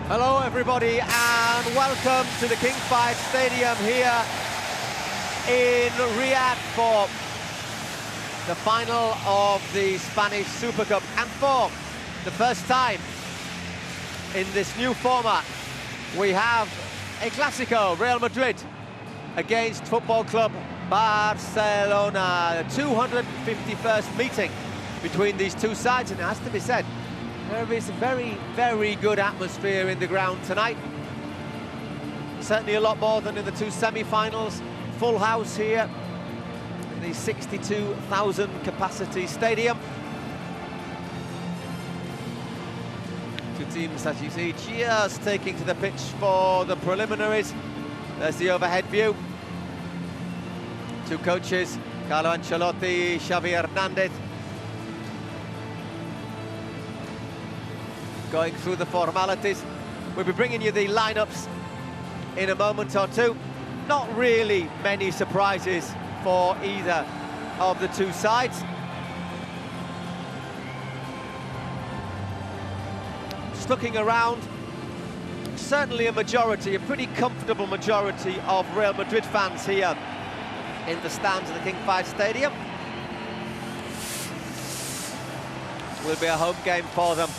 Hello everybody and welcome to the King Fahd Stadium here in Riyadh for the final of the Spanish Super Cup, and for the first time in this new format we have a Clásico, Real Madrid against Football Club Barcelona, the 251st meeting between these two sides, and it has to be said, there is a very, very good atmosphere in the ground tonight. Certainly a lot more than in the two semi-finals. Full house here in the 62,000 capacity stadium. Two teams, as you see, just taking to the pitch for the preliminaries. There's the overhead view. Two coaches, Carlo Ancelotti, Xavi Hernandez, going through the formalities. We'll be bringing you the lineups in a moment or two. Not really many surprises for either of the two sides. Just looking around, certainly a majority, a pretty comfortable majority of Real Madrid fans here in the stands of the King Fahd Stadium. Will be a home game for them.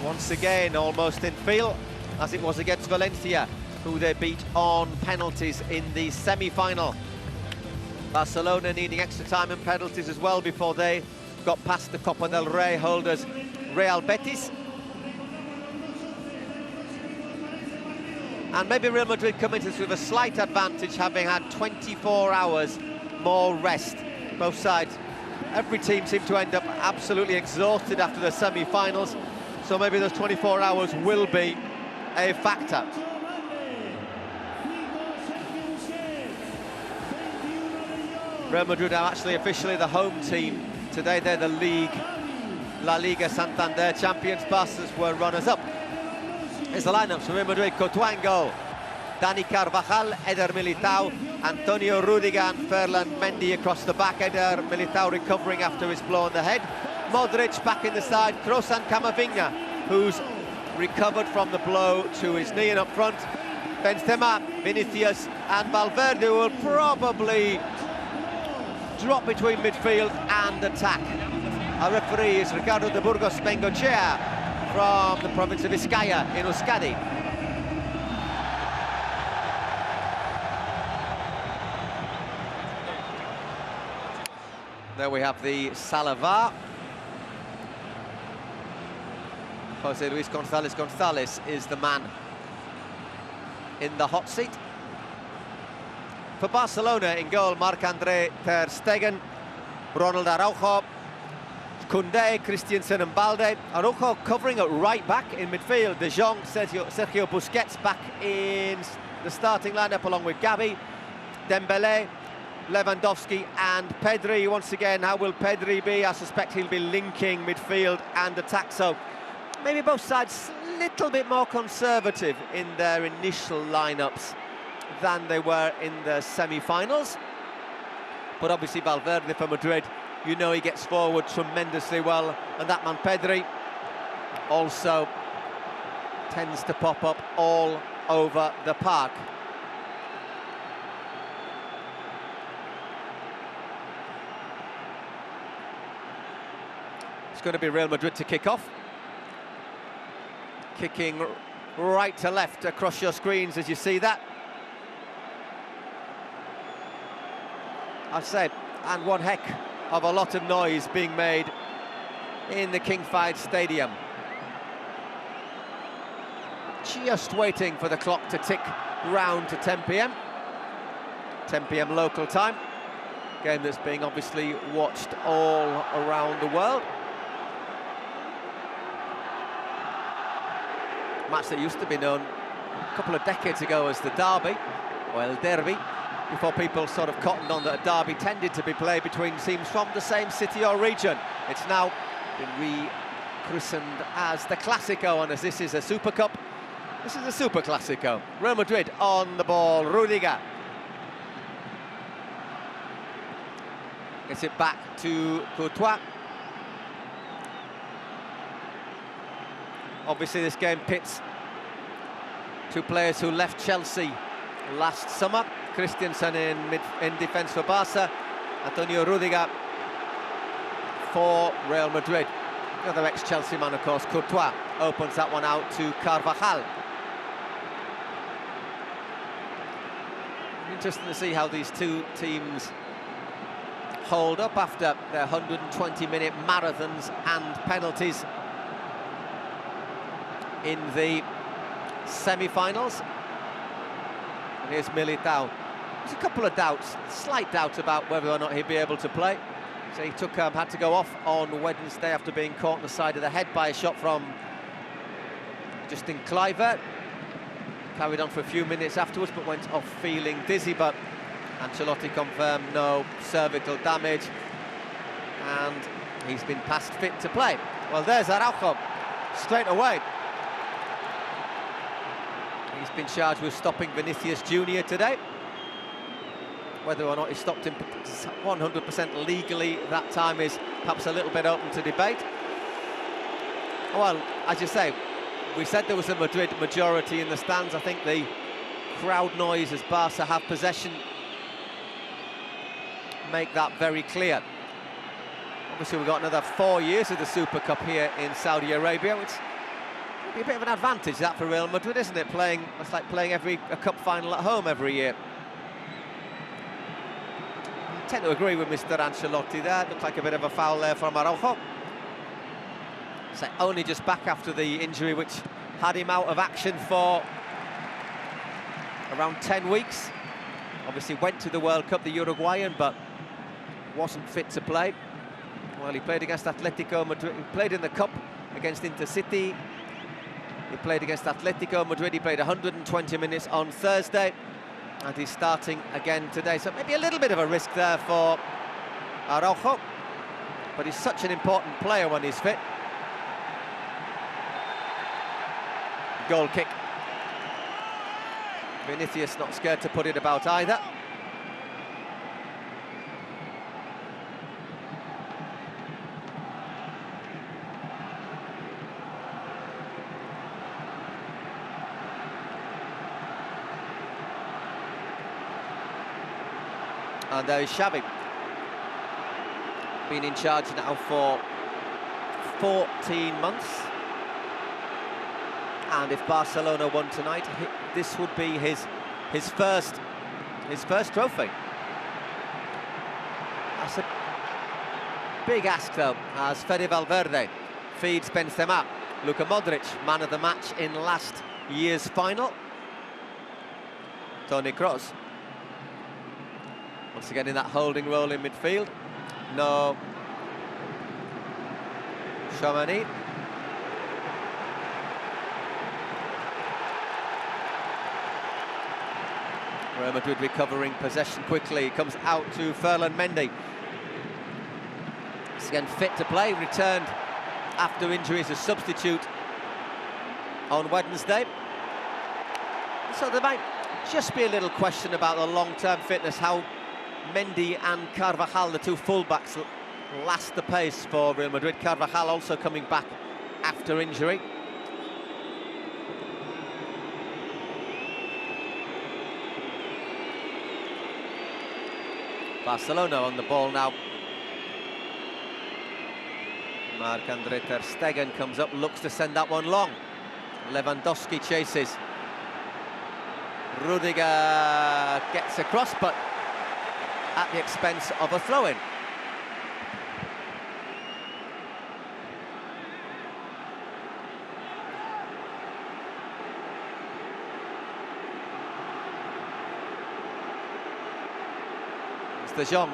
Once again, almost in feel, as it was against Valencia, who they beat on penalties in the semi-final. Barcelona needing extra time and penalties as well before they got past the Copa del Rey holders, Real Betis. And maybe Real Madrid come into this with a slight advantage, having had 24 hours more rest, both sides. Every team seemed to end up absolutely exhausted after the semi-finals. So maybe those 24 hours will be a factor. Real Madrid are actually officially the home team. Today they're the league, La Liga Santander champions. Barca's were runners-up. Here's the lineups for Real Madrid. Courtois in goal, Dani Carvajal, Eder Militao, Antonio Rudiger and Ferland Mendy across the back. Eder Militao recovering after his blow on the head. Modric back in the side, Kroos and Camavinga, who's recovered from the blow to his knee, and up front, Benzema, Vinicius and Valverde will probably drop between midfield and attack. Our referee is Ricardo de Burgos Bengochea from the province of Vizcaya in Euskadi. There we have the Salavar. Jose Luis González is the man in the hot seat. For Barcelona, in goal, Marc-André ter Stegen, Ronald Araujo, Koundé, Christensen and Balde. Araujo covering at right back in midfield. De Jong, Sergio Busquets back in the starting lineup along with Gavi, Dembele, Lewandowski and Pedri. Once again, how will Pedri be? I suspect he'll be linking midfield and attack, so maybe both sides a little bit more conservative in their initial lineups than they were in the semi-finals. But obviously Valverde for Madrid, you know he gets forward tremendously well, and that man Pedri also tends to pop up all over the park. It's going to be Real Madrid to kick off. Kicking right to left across your screens as you see that. I'd say, and one heck of a lot of noise being made in the King Fahd Stadium. Just waiting for the clock to tick round to 10 p.m. 10 p.m. local time. Game that's being obviously watched all around the world. Match that used to be known a couple of decades ago as the Derby, or El Derby, before people sort of cottoned on that a derby tended to be played between teams from the same city or region. It's now been rechristened as the Clásico, and as this is a Super Cup, this is a Super Clásico. Real Madrid on the ball, Rudiger. Gets it back to Courtois. Obviously this game pits two players who left Chelsea last summer. Christensen in defence for Barca, Antonio Rudiger for Real Madrid. The other ex-Chelsea man, of course, Courtois, opens that one out to Carvajal. Interesting to see how these two teams hold up after their 120-minute marathons and penalties in the semi-finals. And here's Militao. There's a couple of doubts, slight doubt about whether or not he'd be able to play. So he had to go off on Wednesday after being caught on the side of the head by a shot from Justin Kluivert. Carried on for a few minutes afterwards, but went off feeling dizzy. But Ancelotti confirmed no cervical damage, and he's been passed fit to play. Well, there's Araujo straight away. He's been charged with stopping Vinicius Junior today. Whether or not he stopped him 100% legally that time is perhaps a little bit open to debate. Well, as you say, we said there was a Madrid majority in the stands. I think the crowd noise as Barca have possession make that very clear. Obviously, we've got another 4 years of the Super Cup here in Saudi Arabia, which would be a bit of an advantage, that, for Real Madrid, isn't it? It's like playing a cup final at home every year. I tend to agree with Mr. Ancelotti there. Looked like a bit of a foul there from Araujo. So only just back after the injury, which had him out of action for around 10 weeks. Obviously went to the World Cup, the Uruguayan, but wasn't fit to play. Well, he played against Atletico Madrid. He played in the Cup against Intercity. He played against Atletico Madrid. He played 120 minutes on Thursday, and he's starting again today. So maybe a little bit of a risk there for Araujo, but he's such an important player when he's fit. Goal kick. Vinicius not scared to put it about either. And there is Xavi. Been in charge now for 14 months. And if Barcelona won tonight, this would be his first trophy. That's a big ask, though, as Fede Valverde feeds Benzema. Luka Modric, man of the match in last year's final. Toni Kroos. Once again in that holding role in midfield. No Tchouameni. Real Madrid recovering possession quickly. Comes out to Ferland Mendy. He's again fit to play. Returned after injury as a substitute on Wednesday. So there might just be a little question about the long-term fitness, how Mendy and Carvajal, the two full-backs, last the pace for Real Madrid. Carvajal also coming back after injury. Barcelona on the ball now. Marc-Andre ter Stegen comes up, looks to send that one long. Lewandowski chases. Rudiger gets across, but at the expense of a throw-in. De Jong.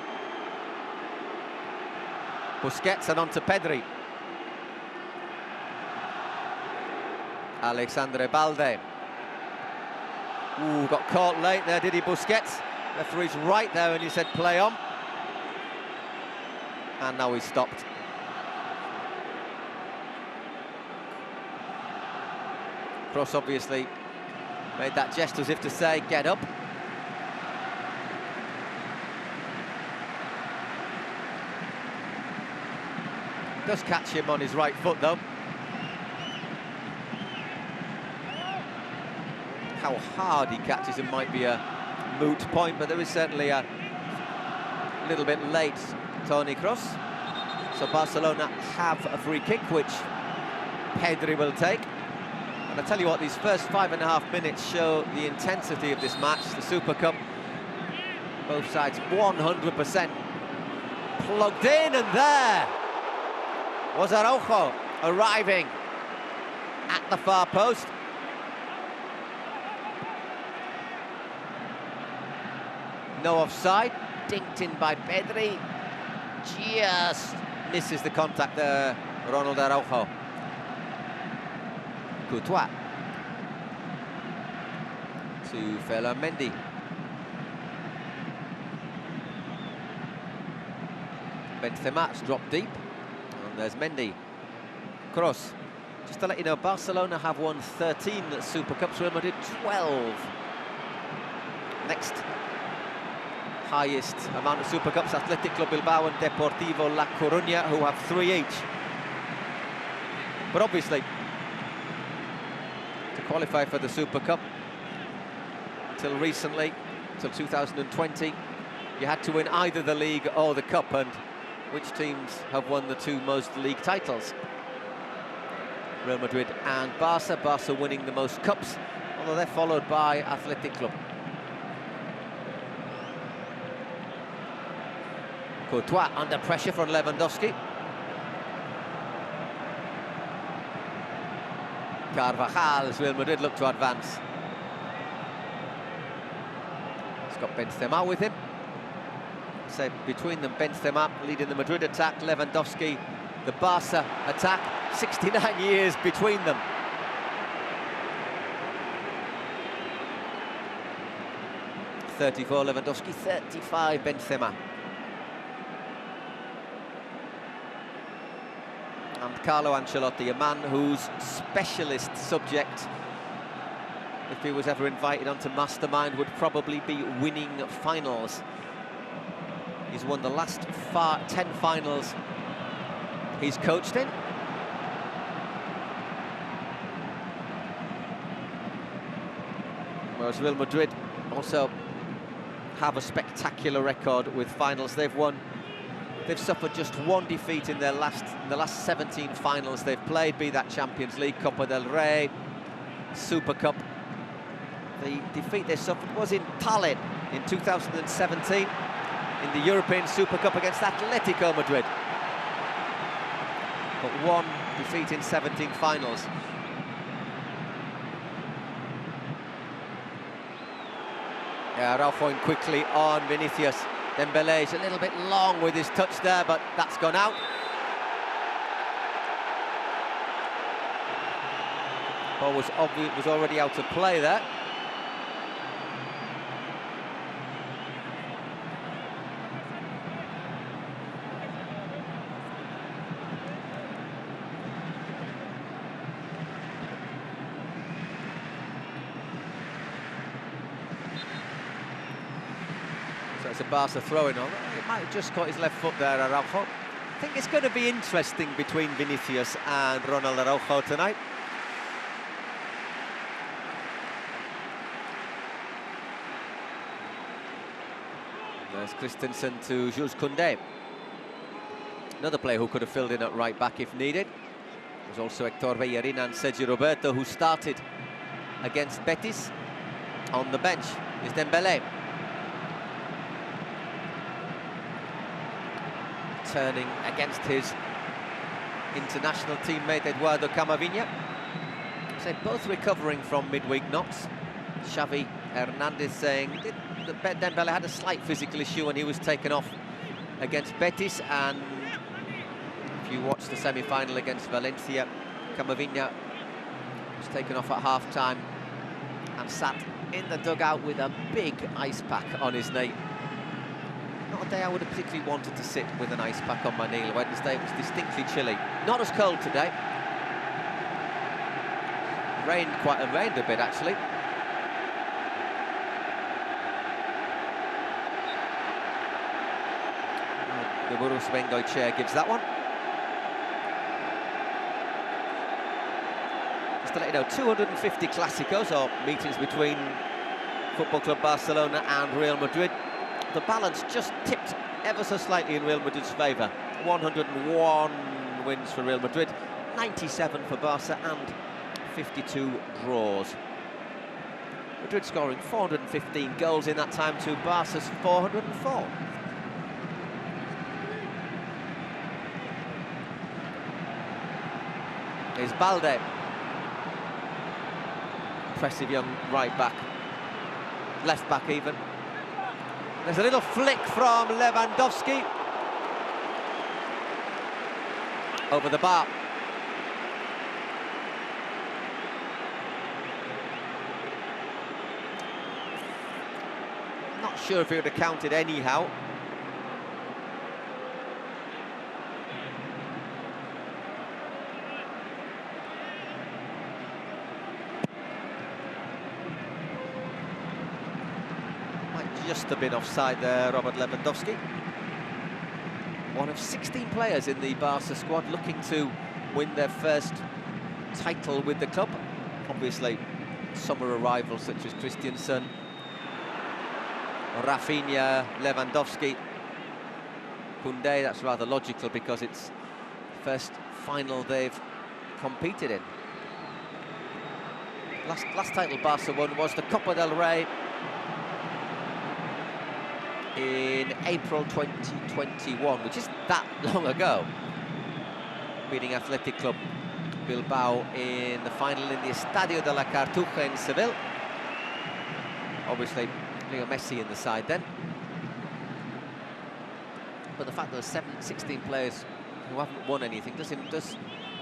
Busquets and on to Pedri. Alexandre Balde. Ooh, got caught late there, did he, Busquets? Referee's right there and he said play on. And now he's stopped. Kroos obviously made that gesture as if to say, get up. Does catch him on his right foot, though. How hard he catches him might be a moot point, but there is certainly a little bit late Toni Kroos. So Barcelona have a free kick, which Pedri will take. And I tell you what, these first 5.5 minutes show the intensity of this match, the Super Cup. Both sides 100% plugged in, and there was Araujo arriving at the far post. No offside, dinked in by Pedri. Just misses the contact there, Ronald Araujo. Courtois to Ferland Mendy. Benzema's dropped deep. And there's Mendy. Kroos. Just to let you know, Barcelona have won 13 Super Cups, Real Madrid 12. Next highest amount of Super Cups, Athletic Club Bilbao and Deportivo La Coruña, who have 3 each. But obviously, to qualify for the Super Cup, till recently, till 2020, you had to win either the league or the cup, and which teams have won the 2 most league titles? Real Madrid and Barca. Barca winning the most cups, although they're followed by Athletic Club. Courtois under pressure from Lewandowski. Carvajal, as Real Madrid look to advance. He's got Benzema with him. So between them, Benzema leading the Madrid attack, Lewandowski the Barca attack. 69 years between them. .34 Lewandowski, 35 Benzema. And Carlo Ancelotti, a man whose specialist subject, if he was ever invited onto Mastermind, would probably be winning finals. He's won the last 10 finals he's coached in. Whereas Real Madrid also have a spectacular record with finals. They've suffered just 1 defeat in the last 17 finals they've played, be that Champions League, Copa del Rey, Super Cup. The defeat they suffered was in Tallinn in 2017 in the European Super Cup against Atletico Madrid. But 1 defeat in 17 finals. Yeah, Araujo in quickly on Vinicius. Dembele's a little bit long with his touch there, but that's gone out. Ball was already out of play there. So it's a Barca throwing on. He might have just caught his left foot there, Araujo. I think it's going to be interesting between Vinicius and Ronald Araujo tonight. There's Christensen to Jules Koundé. Another player who could have filled in at right back if needed. There's also Hector Bellerin and Sergi Roberto, who started against Betis. On the bench is Dembélé. Turning against his international teammate Eduardo Camavinga. So both recovering from midweek knocks. Xavi Hernandez saying that Dembélé had a slight physical issue when he was taken off against Betis, and if you watch the semi-final against Valencia, Camavinga was taken off at half-time and sat in the dugout with a big ice pack on his knee. Not a day I would have particularly wanted to sit with an ice pack on my knee. Wednesday was distinctly chilly. Not as cold today. Rained a bit actually. The Burus Bengoichea gives that one. Just to let you know, 250 Clásicos, or meetings between Football Club Barcelona and Real Madrid. The balance just tipped ever so slightly in Real Madrid's favour. 101 wins for Real Madrid, 97 for Barca, and 52 draws. Madrid scoring 415 goals in that time to Barca's 404. Here's Balde. Impressive young right back. Left back even. There's a little flick from Lewandowski. Over the bar. Not sure if he would have counted anyhow. Just a bit offside there, Robert Lewandowski. One of 16 players in the Barca squad looking to win their first title with the club. Obviously, summer arrivals such as Christensen, Rafinha, Lewandowski, Koundé. That's rather logical because it's the first final they've competed in. Last title Barca won was the Copa del Rey in April 2021, which isn't that long ago, beating Athletic Club Bilbao in the final in the Estadio de la Cartuja in Seville. Obviously, Leo Messi in the side then. But the fact that there's 16 players who haven't won anything does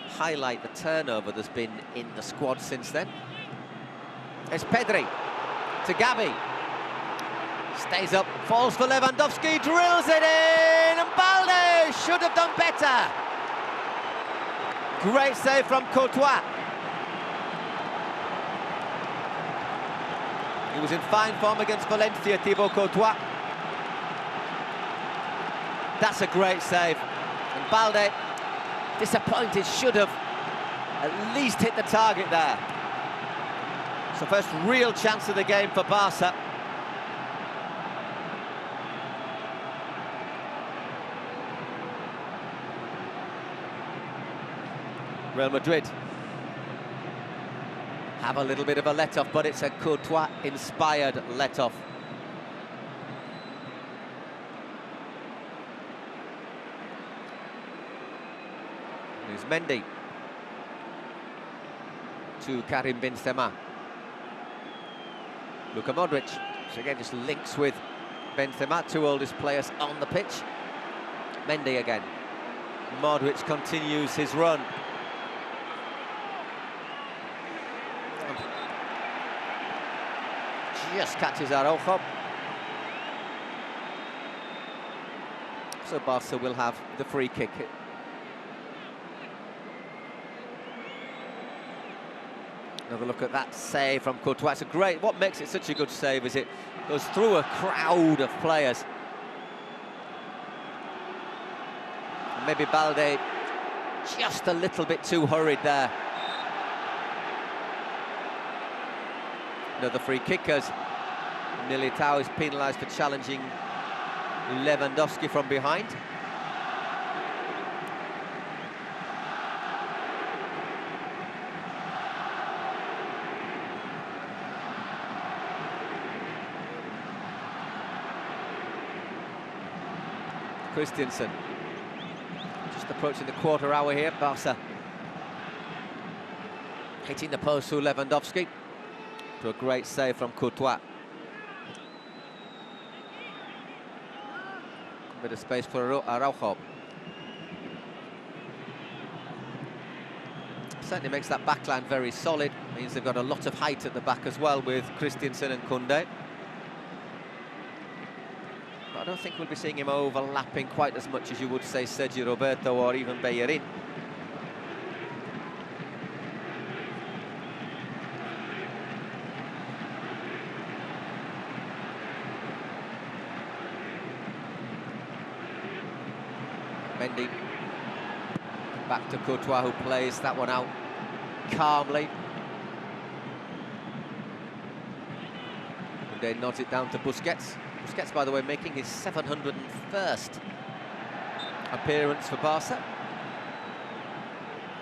highlight the turnover there's been in the squad since then. It's Pedri to Gavi. Stays up, falls for Lewandowski, drills it in, and Balde should have done better. Great save from Courtois. He was in fine form against Valencia, Thibaut Courtois. That's a great save. And Balde, disappointed, should have at least hit the target there. So first real chance of the game for Barca. Real Madrid have a little bit of a let-off, but it's a Courtois-inspired let-off. Here's Mendy to Karim Benzema. Luka Modric, so again just links with Benzema, two oldest players on the pitch. Mendy again. Modric continues his run. just catches Araujo. So Barca will have the free kick. Another look at that save from Courtois. It's a great, what makes it such a good save is it goes through a crowd of players. And maybe Balde just a little bit too hurried there. Another free kick as Militao is penalised for challenging Lewandowski from behind. Christensen just approaching the quarter hour here. Barca hitting the post through Lewandowski to a great save from Courtois. A bit of space for Araujo. Certainly makes that backline very solid. Means they've got a lot of height at the back as well with Christensen and Koundé. I don't think we'll be seeing him overlapping quite as much as you would say Sergio Roberto or even Bellerin. Mendy back to Courtois, who plays that one out calmly. Koundé nods it down to Busquets. Busquets, by the way, making his 701st appearance for Barca.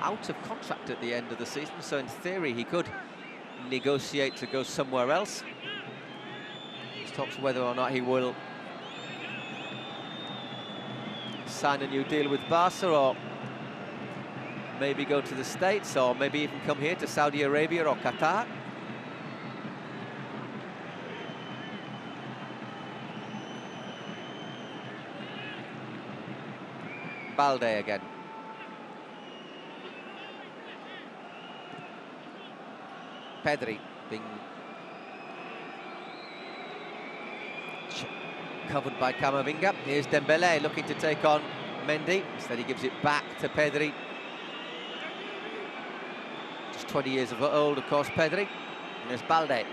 Out of contract at the end of the season, so in theory he could negotiate to go somewhere else. There's talks whether or not he will sign a new deal with Barca, or maybe go to the States, or maybe even come here to Saudi Arabia or Qatar. Balde again. Pedri being covered by Camavinga. Here's Dembélé looking to take on Mendy. Instead he gives it back to Pedri. Just 20 years of old, of course, Pedri. And there's Balde.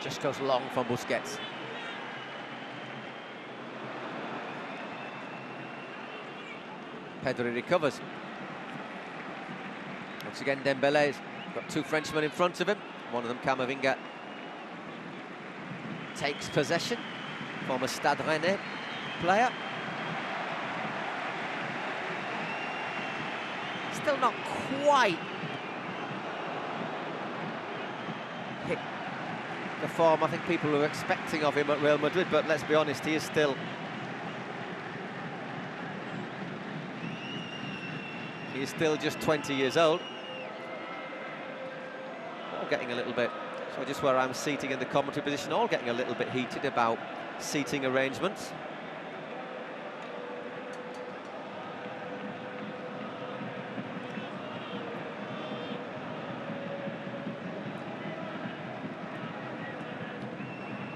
Just goes long from Busquets. Pedri recovers. Once again, Dembélé's got two Frenchmen in front of him. One of them, Camavinga, takes possession. Former Stade Rennais player. Still not quite hit the form I think people were expecting of him at Real Madrid, but let's be honest, he is still just 20 years old. All getting a little bit, so just where I'm seating in the commentary position, all getting a little bit heated about seating arrangements.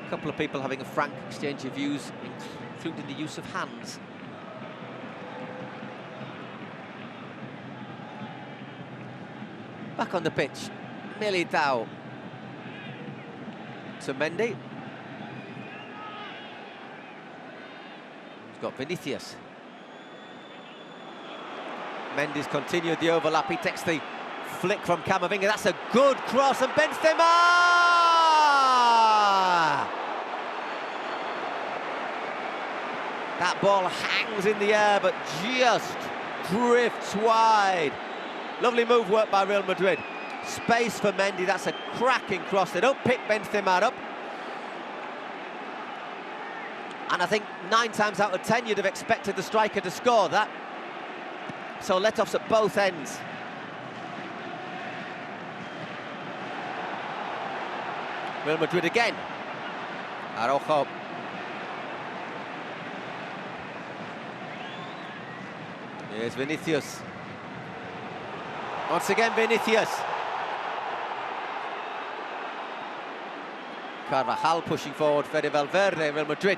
A couple of people having a frank exchange of views, including the use of hands. Back on the pitch, Militao to Mendy. He's got Vinicius. Mendy's continued the overlap. He takes the flick from Camavinga. That's a good cross, and Benzema! That ball hangs in the air, but just drifts wide. Lovely move work by Real Madrid. Space for Mendy, that's a cracking cross. They don't pick Benzema up. And I think 9 times out of 10 you'd have expected the striker to score that. So let-offs at both ends. Real Madrid again. Araujo. Here's Vinicius. Once again, Vinicius. Carvajal pushing forward, Fede Valverde, Real Madrid.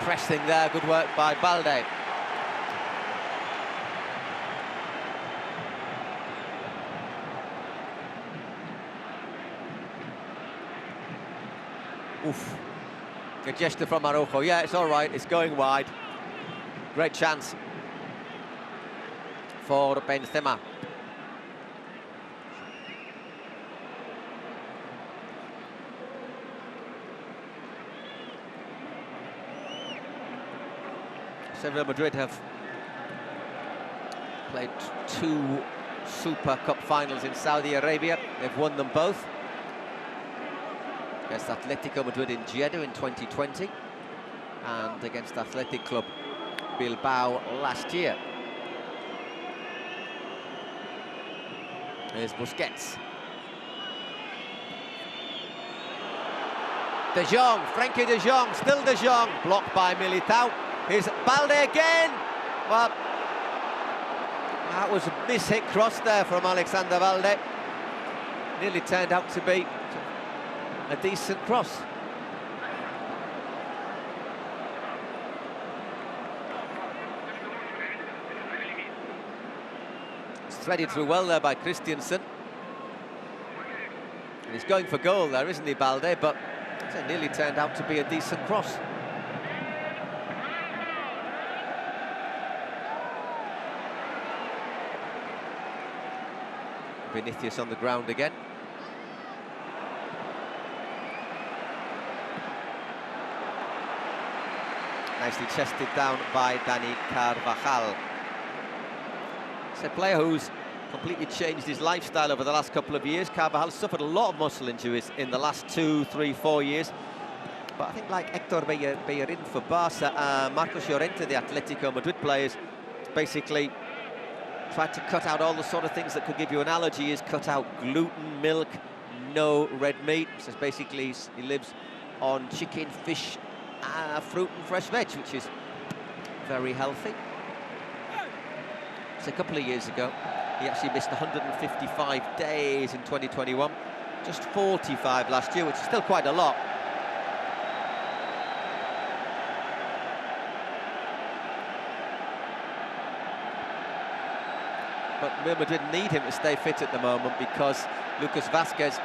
Pressing there, good work by Balde. Oof. A gesture from Araujo. Yeah, it's all right, it's going wide. Great chance for Benzema. Real Madrid have played 2 Super Cup finals in Saudi Arabia. They've won them both. Against Atletico Madrid in Jeddah in 2020 and against Athletic Club Bilbao last year. Here's Busquets. De Jong, Frenkie de Jong, still de Jong, blocked by Militao. Here's Balde again. Well, that was a mis-hit cross there from Alexander Balde. Nearly turned out to be a decent cross. It's threaded through well there by Christensen. And he's going for goal there, isn't he, Balde? But it nearly turned out to be a decent cross. Vinicius on the ground again. Nicely chested down by Dani Carvajal. It's a player who's completely changed his lifestyle over the last couple of years. Carvajal suffered a lot of muscle injuries in the last 2, 3, 4 years. But I think like Hector Bellerin for Barca and Marcos Llorente, the Atletico Madrid players, basically tried to cut out all the sort of things that could give you an allergy. Is cut out gluten, milk, no red meat. So basically he lives on chicken, fish, fruit and fresh veg, which is very healthy. So a couple of years ago, he actually missed 155 days in 2021, just 45 last year, which is still quite a lot. But Real Madrid need him to stay fit at the moment because Lucas Vázquez,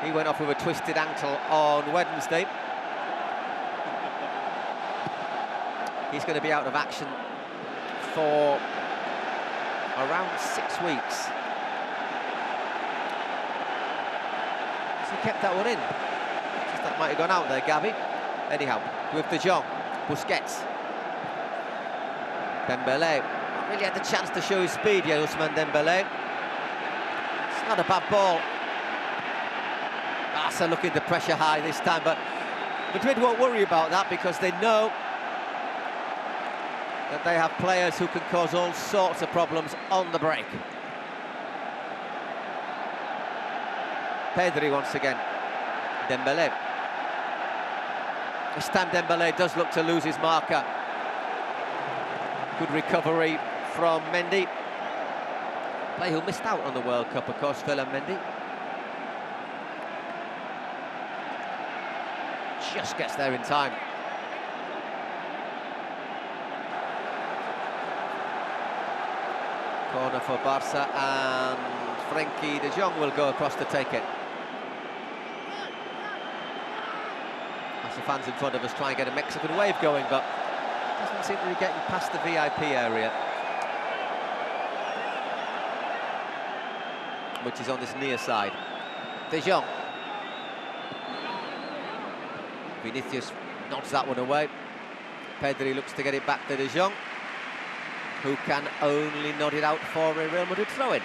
he went off with a twisted ankle on Wednesday. He's going to be out of action for around 6 weeks. So he kept that one in. Just that might have gone out there, Gavi. Anyhow, with De Jong, Busquets, Dembélé. Really had the chance to show his speed, yeah, Ousmane Dembélé. It's not a bad ball. Barca looking to pressure high this time, but Madrid won't worry about that because they know that they have players who can cause all sorts of problems on the break. Pedri once again. Dembélé. This time Dembélé does look to lose his marker. Good recovery from Mendy. Player who missed out on the World Cup, of course, Ferland Mendy. Just gets there in time. Corner for Barca, and Frenkie de Jong will go across to take it. As the fans in front of us try and get a Mexican wave going, but doesn't seem to be getting past the VIP area, which is on this near side. De Jong. Vinicius nods that one away. Pedri looks to get it back to De Jong, who can only nod it out for a Real Madrid throw-in.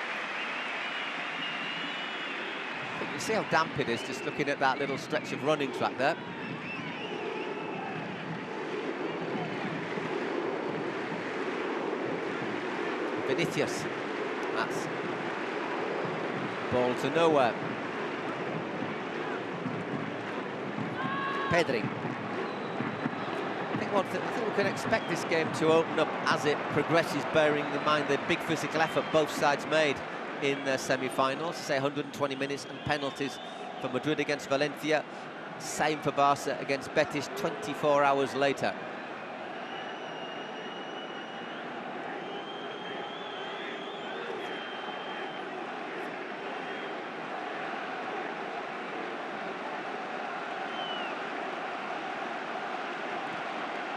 You can see how damp it is just looking at that little stretch of running track there. Vinicius. That's ball to nowhere. Pedri. I think I think we can expect this game to open up as it progresses, bearing in mind the big physical effort both sides made in their semi-finals. Say 120 minutes and penalties for Madrid against Valencia. Same for Barca against Betis 24 hours later.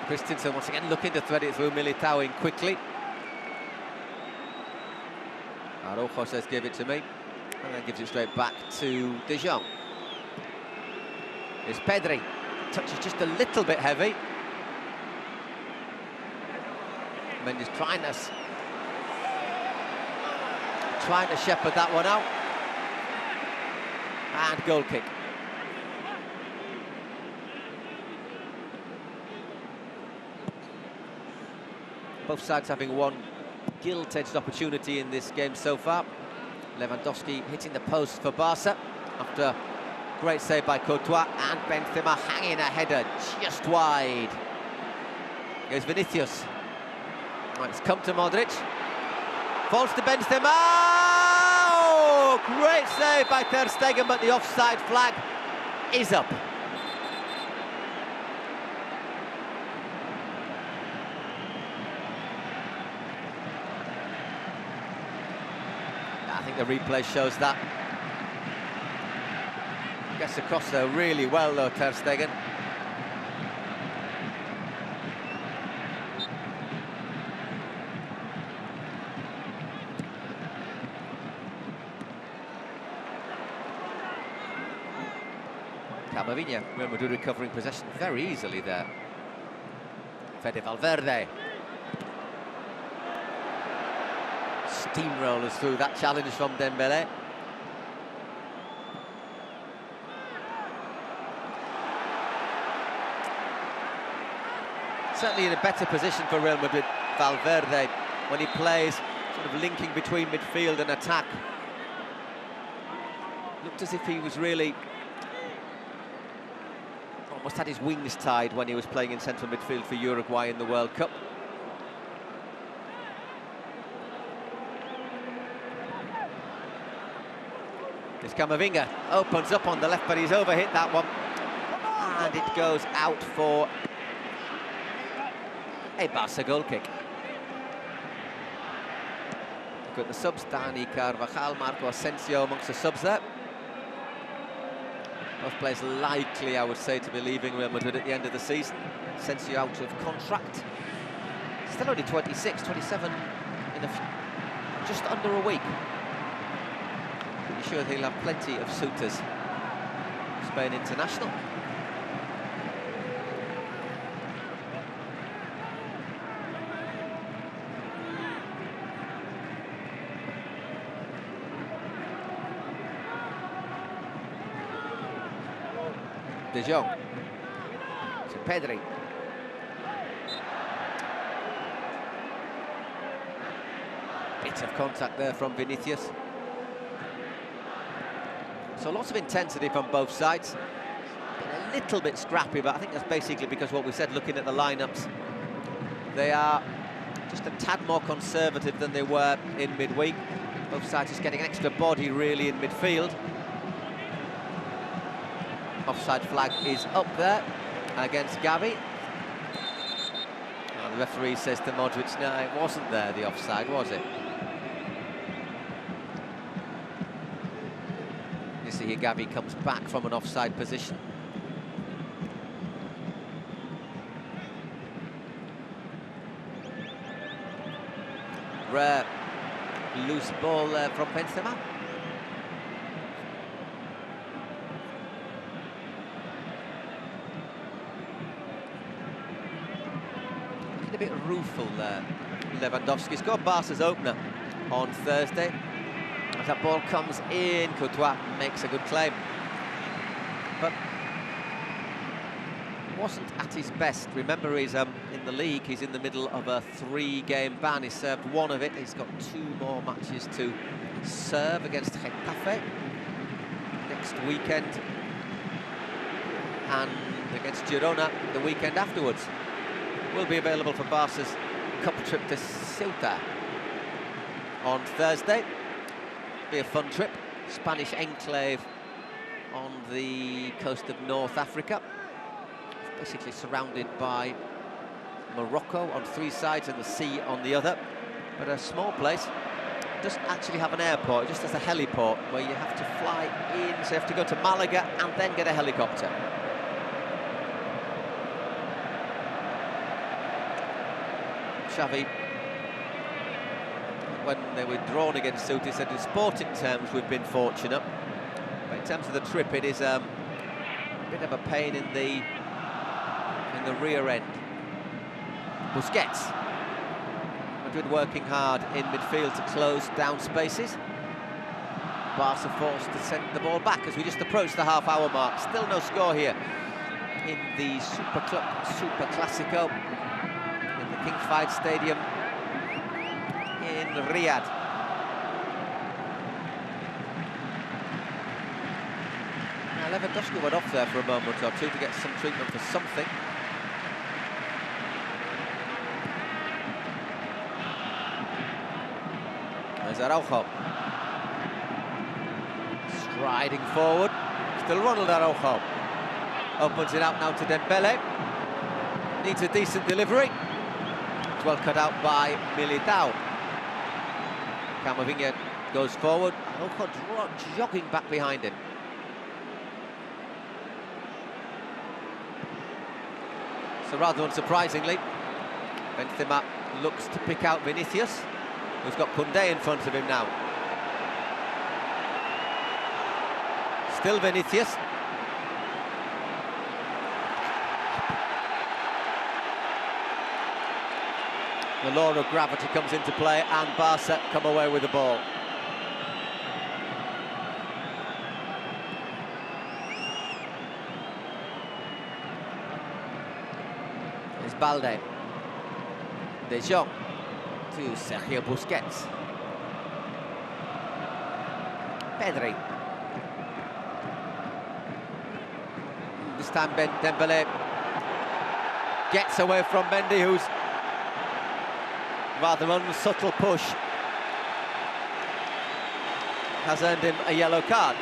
Christensen once again looking to thread it through, Militao in quickly. Araujo says, give it to me, and then gives it straight back to De Jong. It's Pedri, touch is just a little bit heavy. Mendes trying to shepherd that one out. And goal kick. Both sides having one gilt-edged opportunity in this game so far. Lewandowski hitting the post for Barca after a great save by Courtois, and Benzema hanging a header just wide. Here's Vinicius. Right, it's come to Modric. Falls to Benzema. Oh, great save by Ter Stegen, but the offside flag is up. I think the replay shows that. Gets across there really well though, Ter Stegen. Camavinga, Real Madrid recovering possession very easily there. Fede Valverde. Steamrollers through that challenge from Dembele. Certainly in a better position for Real Madrid, Valverde, when he plays sort of linking between midfield and attack. Looked as if he was really almost had his wings tied when he was playing in central midfield for Uruguay in the World Cup. This Camavinga opens up on the left, but he's overhit that one. And it goes out for a Barca goal kick. Look at the subs, Dani Carvajal, Marco Asensio amongst the subs there. Both players likely, I would say, to be leaving Real Madrid at the end of the season. Asensio out of contract. Still only 26, 27 in just under a week. Pretty sure he'll have plenty of suitors. Spain international. De Jong to Pedri. Bit of contact there from Vinicius. So lots of intensity from both sides. Been a little bit scrappy, but I think that's basically because what we said looking at the lineups. They are just a tad more conservative than they were in midweek. Both sides just getting an extra body really in midfield. Offside flag is up there against Gavi. The referee says to Modric, no, it wasn't there, the offside, was it? You see here Gavi comes back from an offside position. Rare loose ball from Benzema. A bit rueful there. Lewandowski scored Barca's opener on Thursday. As that ball comes in, Courtois makes a good claim. But wasn't at his best. Remember, he's in the league, he's in the middle of a 3-game ban. He's served one of it. He's got 2 more matches to serve against Getafe next weekend and against Girona the weekend afterwards. will be available for Barca's cup trip to Ceuta on Thursday. Be a fun trip. Spanish enclave on the coast of North Africa, basically surrounded by Morocco on 3 sides and the sea on the other, but a small place. Doesn't actually have an airport, it just has a heliport where you have to fly in, so you have to go to Malaga and then get a helicopter. Xavi, when they were drawn against Ceuta, said in sporting terms we've been fortunate, but in terms of the trip it is a bit of a pain in the rear end. Busquets. Madrid working hard in midfield to close down spaces. Barca forced to send the ball back as we just approach the half-hour mark. Still no score here in the Super Clásico in the King Fahd Stadium in Riyadh. Now Lewandowski went off there for a moment or two to get some treatment for something. There's Araujo. Striding forward. Still Ronald Araujo. Opens it out now to Dembele. Needs a decent delivery. It's well cut out by Militao. Camavinga goes forward. Araujo jogging back behind him. So rather unsurprisingly, Benzema looks to pick out Vinicius, who's got Koundé in front of him now. Still Vinicius. The law of gravity comes into play and Barca come away with the ball. It's Balde. De Jong to Sergio Busquets. Pedri. This time Dembele gets away from Mendy, who's rather unsubtle push has earned him a yellow card.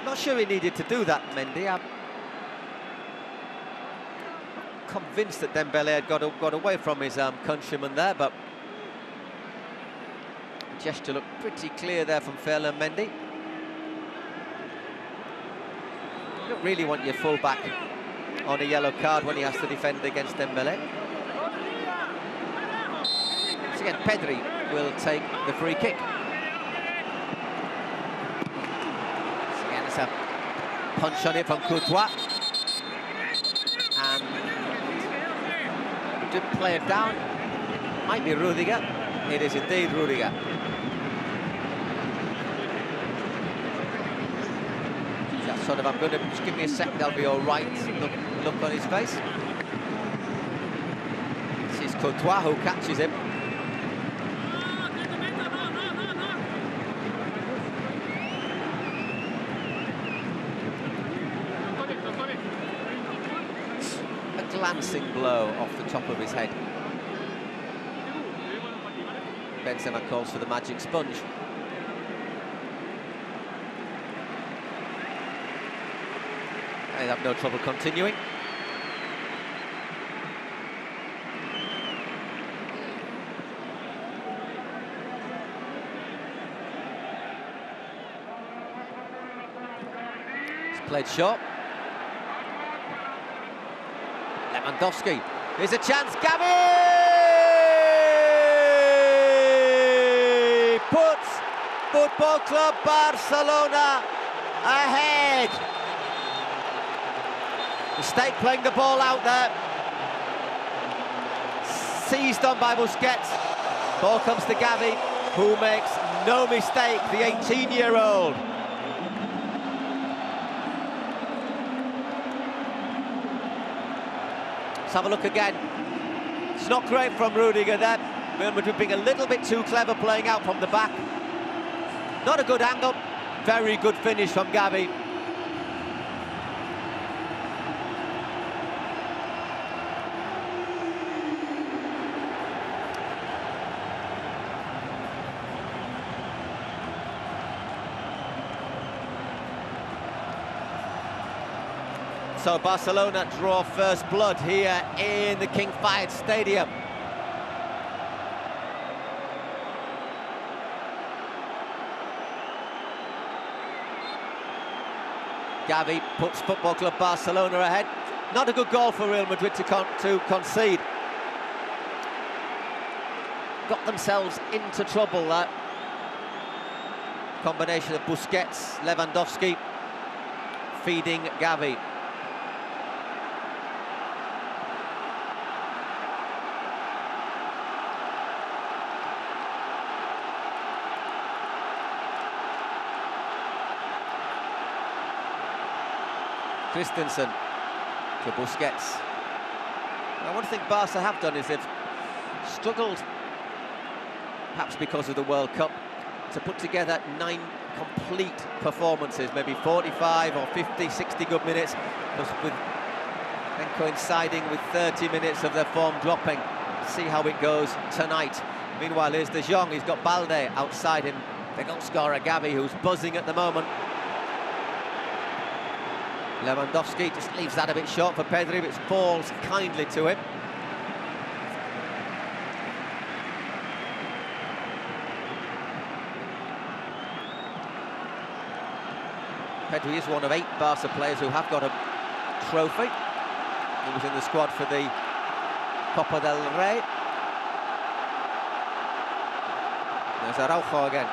Not sure he needed to do that, Mendy. I'm convinced that Dembele had got away from his countryman there, but the gesture looked pretty clear there from Ferland Mendy. You don't really want your full-back on a yellow card when he has to defend against Dembele. Once again, Pedri will take the free kick. Once again, it's a punch on it from Courtois. And to play it down, might be Rudiger. It is indeed Rudiger. That sort of, I'm going to just give me a second, I'll be all right. Look on his face. This is Courtois who catches him. A glancing blow off the top of his head. Benzema calls for the magic sponge. They have no trouble continuing. It's played short. Lewandowski. Here's a chance. Gavi puts Football Club Barcelona ahead. Mistake playing the ball out there. Seized on by Busquets. Ball comes to Gavi, who makes no mistake, the 18-year-old. Let's have a look again. It's not great from Rudiger there. Real Madrid being a little bit too clever playing out from the back. Not a good angle. Very good finish from Gavi. So Barcelona draw first blood here in the King Fahd Stadium. Gavi puts Football Club Barcelona ahead. Not a good goal for Real Madrid to concede. Got themselves into trouble, that combination of Busquets, Lewandowski feeding Gavi. Christensen to Busquets. Now, one thing Barca have done is they've struggled, perhaps because of the World Cup, to put together 9 complete performances, maybe 45 or 50, 60 good minutes, with then coinciding with 30 minutes of their form dropping. See how it goes tonight. Meanwhile, here's De Jong. He's got Balde outside him. The goal scorer Gavi, who's buzzing at the moment. Lewandowski just leaves that a bit short for Pedri, but falls kindly to him. Pedri is one of 8 Barca players who have got a trophy. He was in the squad for the Copa del Rey. There's Araujo again.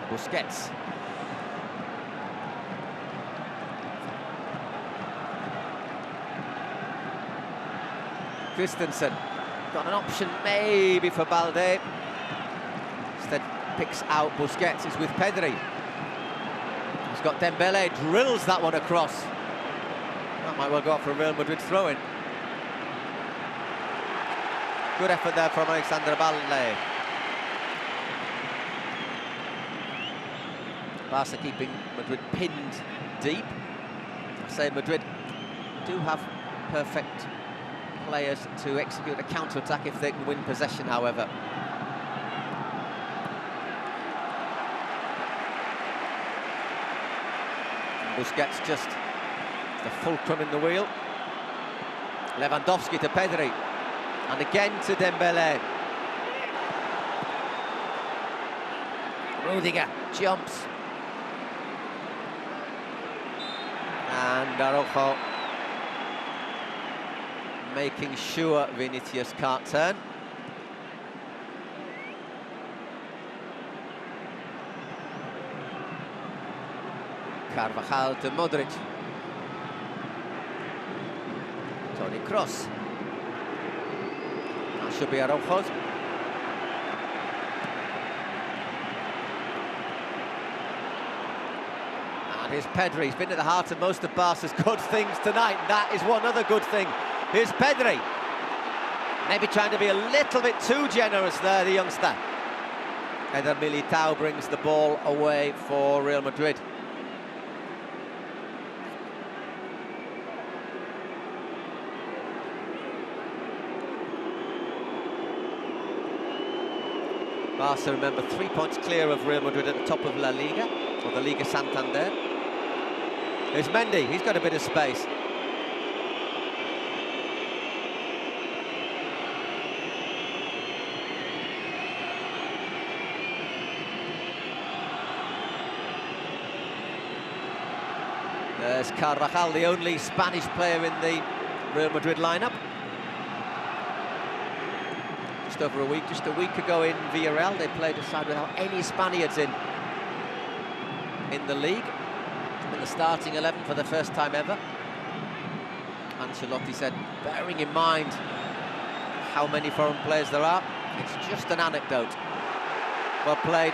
Busquets. Christensen. Got an option maybe for Balde. Instead picks out Busquets. It's with Pedri. He's got Dembele. Drills that one across. That might well go for a Real Madrid throw-in. Good effort there from Alexander Balde. Barca keeping Madrid pinned deep. I say Madrid do have perfect players to execute a counter-attack if they can win possession, however. And Busquets just the fulcrum in the wheel. Lewandowski to Pedri. And again to Dembele. Rudiger jumps. And Araujo making sure Vinicius can't turn. Carvajal to Modric. Toni Kroos. That should be Araujo's. Here's Pedri. He's been at the heart of most of Barca's good things tonight. That is one other good thing. Here's Pedri. Maybe trying to be a little bit too generous there, the youngster. Eder Militao brings the ball away for Real Madrid. Barca, remember, 3 points clear of Real Madrid at the top of La Liga, or the Liga Santander. There's Mendy, he's got a bit of space. There's Carvajal, the only Spanish player in the Real Madrid lineup. Just over a week, just a week ago in Villarreal, they played a side without any Spaniards in the league. In the starting 11 for the first time ever. Ancelotti said, bearing in mind how many foreign players there are, it's just an anecdote. Well played.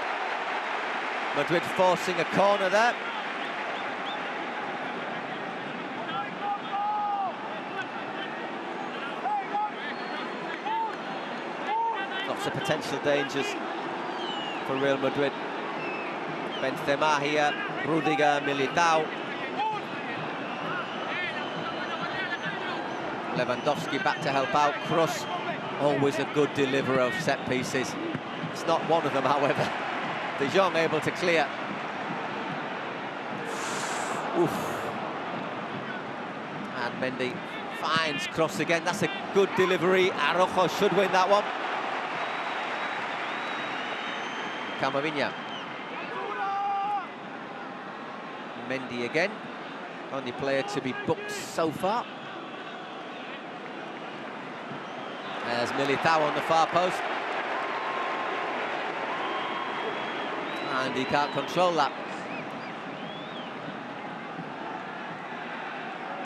Madrid forcing a corner there. Lots of potential dangers for Real Madrid. Benzema here, Rudiger, Militao. Lewandowski back to help out. Kroos, always a good deliverer of set pieces. It's not one of them, however. De Jong able to clear. Oof. And Mendy finds cross again. That's a good delivery. Araujo should win that one. Camavinga. Mendy again. Only player to be booked so far. There's Militao on the far post. And he can't control that.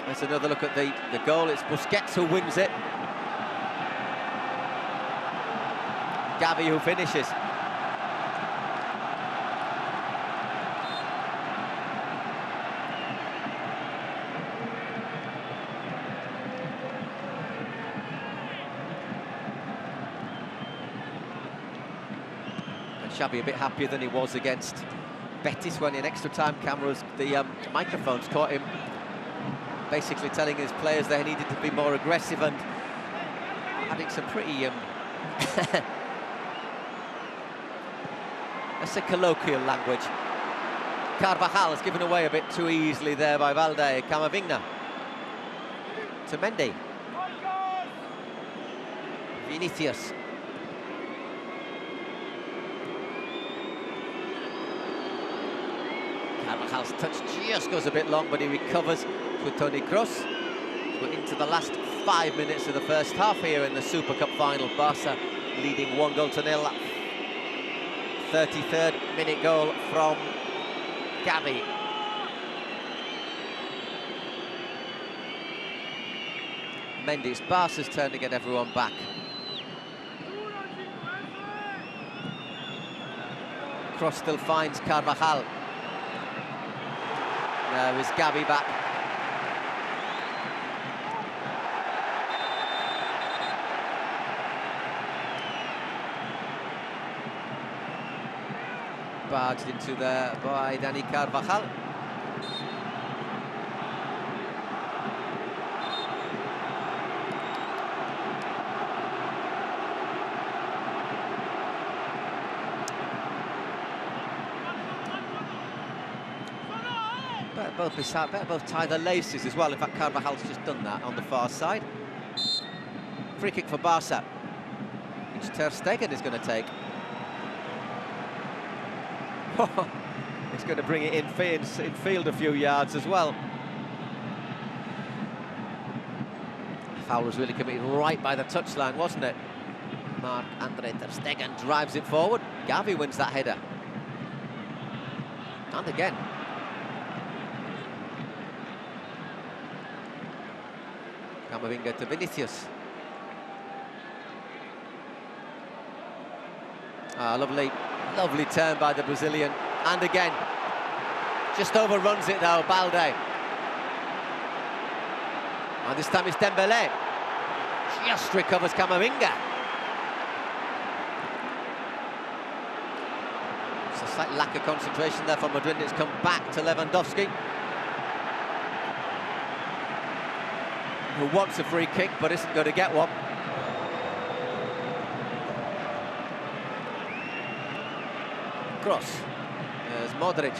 Let's another look at the goal. It's Busquets who wins it. Gavi who finishes. Xavi a bit happier than he was against Betis when in extra time cameras, the microphones caught him basically telling his players they needed to be more aggressive and having some pretty, let's say colloquial language. Carvajal is given away a bit too easily there by Valde. Camavinga to Mendy. Vinicius. Carvajal's touch just goes a bit long, but he recovers with Toni Kroos. We're into the last 5 minutes of the first half here in the Super Cup final. Barca leading 1-0. 33rd minute goal from Gavi. Mendy, it's Barca's turn to get everyone back. Kroos still finds Carvajal. There is Gavi back. Barged into there by Dani Carvajal. Better both tie the laces as well. In fact, Carvajal's just done that on the far side. Free kick for Barca, which Ter Stegen is going to take. He's going to bring it in field a few yards as well. Foul was really committed right by the touchline, wasn't it? Marc-Andre Ter Stegen drives it forward. Gavi wins that header. And again. Camavinga to Vinicius. Lovely turn by the Brazilian. And again, just overruns it now, Balde. And this time it's Dembélé. Just recovers Camavinga. It's a slight lack of concentration there from Madrid. It's come back to Lewandowski, who wants a free kick but isn't going to get one. Cross. There's Modric.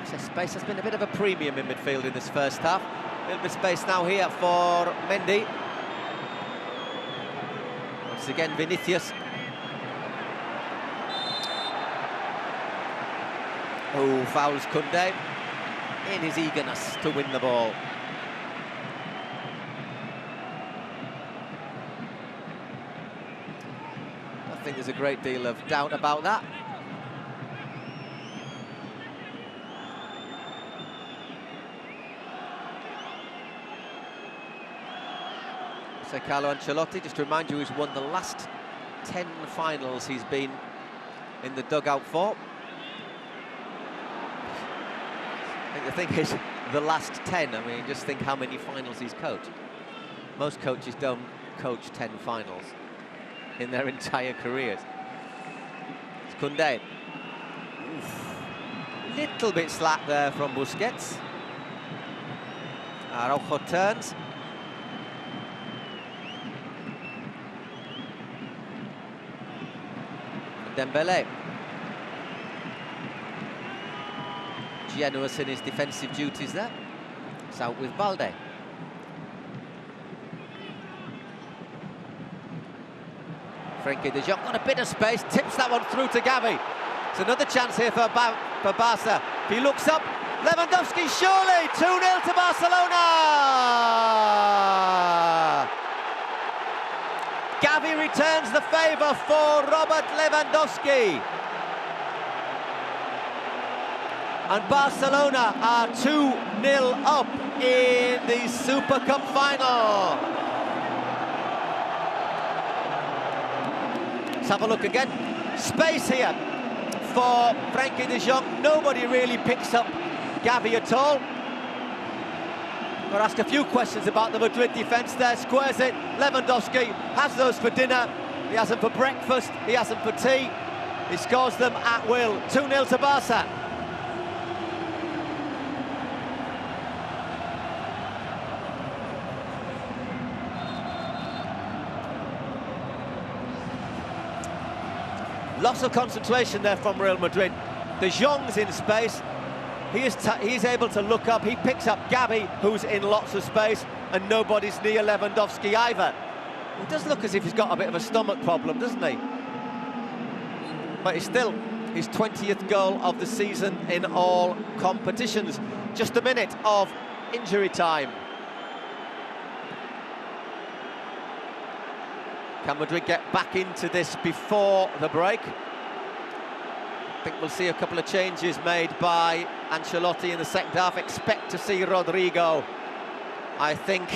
So space has been a bit of a premium in midfield in this first half. A little bit of space now here for Mendy. Once again, Vinicius. Oh, fouls Koundé in his eagerness to win the ball. I think there's a great deal of doubt about that. So Carlo Ancelotti, just to remind you, he's won the last 10 finals he's been in the dugout for. I think the thing is, the last 10, I mean, just think how many finals he's coached. Most coaches don't coach 10 finals in their entire careers. It's Koundé. Little bit slack there from Busquets. Araujo turns. Dembele. Generous in his defensive duties there. It's out with Balde. Frenkie de Jong got a bit of space, tips that one through to Gavi. It's another chance here for Barca. If he looks up, Lewandowski surely, 2-0 to Barcelona! Gavi returns the favour for Robert Lewandowski. And Barcelona are 2-0 up in the Super Cup final. Let's have a look again. Space here for Frenkie de Jong. Nobody really picks up Gavi at all. Got to ask a few questions about the Madrid defence there. Squares it. Lewandowski has those for dinner. He has them for breakfast. He has them for tea. He scores them at will. 2-0 to Barca. Lots of concentration there from Real Madrid. De Jong's in space. He's able to look up. He picks up Gavi, who's in lots of space, and nobody's near Lewandowski either. He does look as if he's got a bit of a stomach problem, doesn't he? But it's still his 20th goal of the season in all competitions. Just a minute of injury time. Can Madrid get back into this before the break? I think we'll see a couple of changes made by Ancelotti in the second half. Expect to see Rodrigo, I think,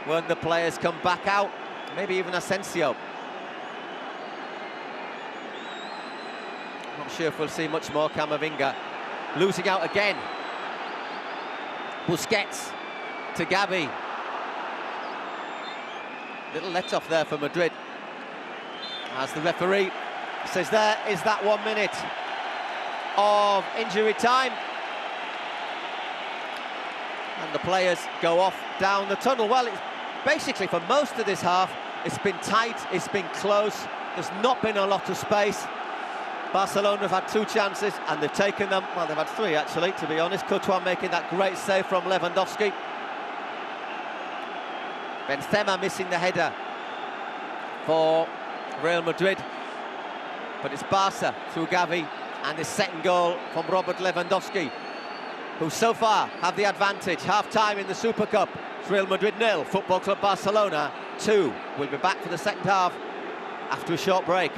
when the players come back out. Maybe even Asensio. Not sure if we'll see much more. Camavinga losing out again. Busquets to Gavi. Little let-off there for Madrid, as the referee says there is that 1 minute of injury time. And the players go off down the tunnel. Well, it's basically for most of this half, it's been tight, it's been close, there's not been a lot of space. Barcelona have had 2 chances and they've taken them. Well, they've had 3 actually, to be honest. Courtois making that great save from Lewandowski. Benzema missing the header for Real Madrid. But it's Barca through Gavi, and this second goal from Robert Lewandowski, who so far have the advantage. Half-time in the Super Cup. It's Real Madrid 0, Football Club Barcelona 2. We'll be back for the second half after a short break.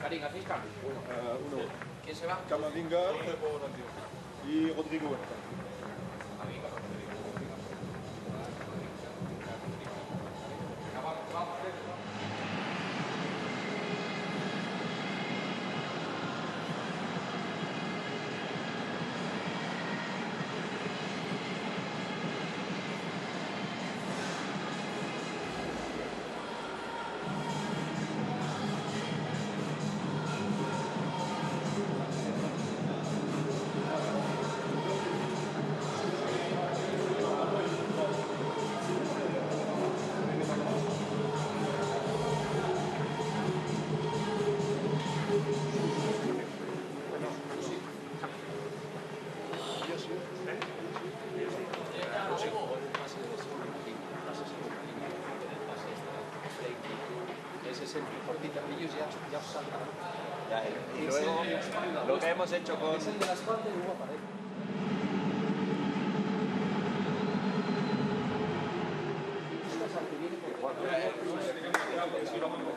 Uno. Camavinga y Rodrigo. Ellos ya os saltan. Y luego lo que hemos hecho con... Es el de la espalda y luego aparece.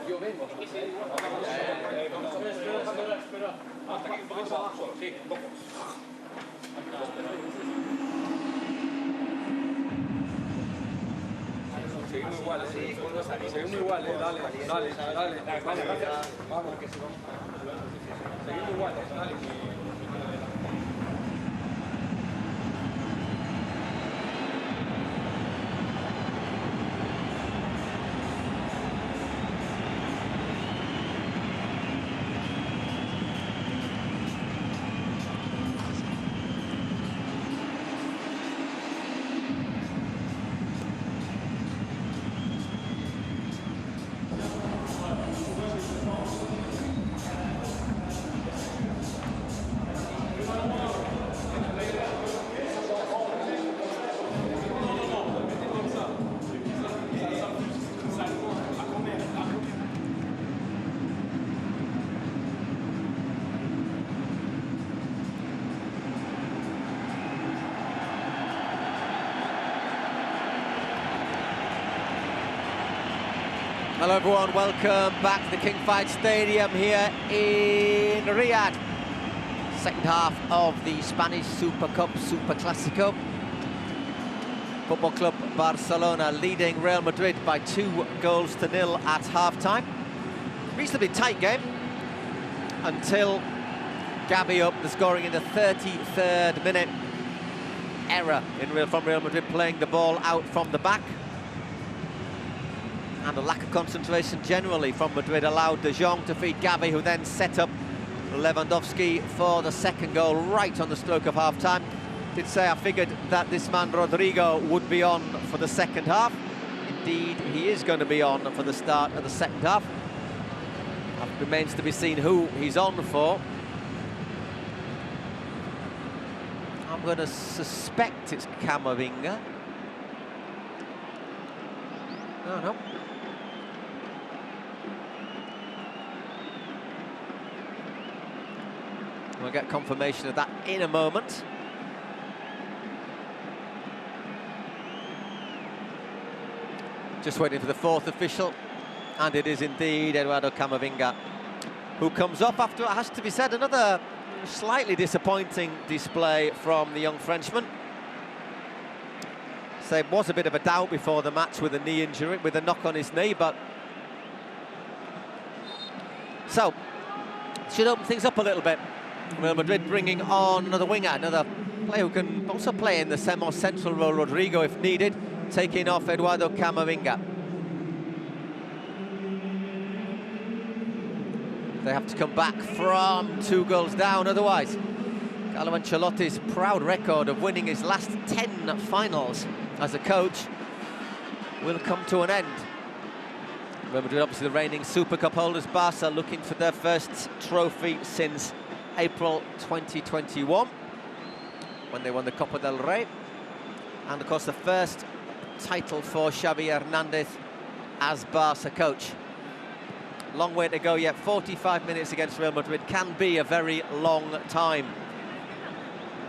Yo vengo. Espera. Hasta aquí, un poco abajo. Sí, un poco. Seguimos igual, seguimos igual, dale. Vamos, que si vamos. Seguimos igual, dale. Hello everyone, welcome back to the King Fahd Stadium here in Riyadh. Second half of the Spanish Super Cup, Super Clásico. Football Club Barcelona leading Real Madrid by 2-0 at half-time. Reasonably tight game until Gavi opened the scoring in the 33rd minute. Error from Real Madrid playing the ball out from the back. And a lack of concentration generally from Madrid allowed De Jong to feed Gavi, who then set up Lewandowski for the second goal right on the stroke of half-time. Did say I figured that this man Rodrigo would be on for the second half. Indeed, he is going to be on for the start of the second half. It remains to be seen who he's on for. I'm going to suspect it's Camavinga. No. We'll get confirmation of that in a moment. Just waiting for the fourth official, and it is indeed Eduardo Camavinga who comes off after, it has to be said, another slightly disappointing display from the young Frenchman. So there was a bit of a doubt before the match with a knee injury, with a knock on his knee, but so should open things up a little bit. Real Madrid bringing on another winger, another player who can also play in the semi-central role, Rodrigo, if needed, taking off Eduardo Camavinga. They have to come back from 2 goals down, otherwise Carlo Ancelotti's proud record of winning his last 10 finals as a coach will come to an end. Real Madrid, obviously the reigning Super Cup holders. Barca looking for their first trophy since April 2021, when they won the Copa del Rey. And of course the first title for Xavi Hernandez as Barca coach. Long way to go yet. 45 minutes against Real Madrid can be a very long time.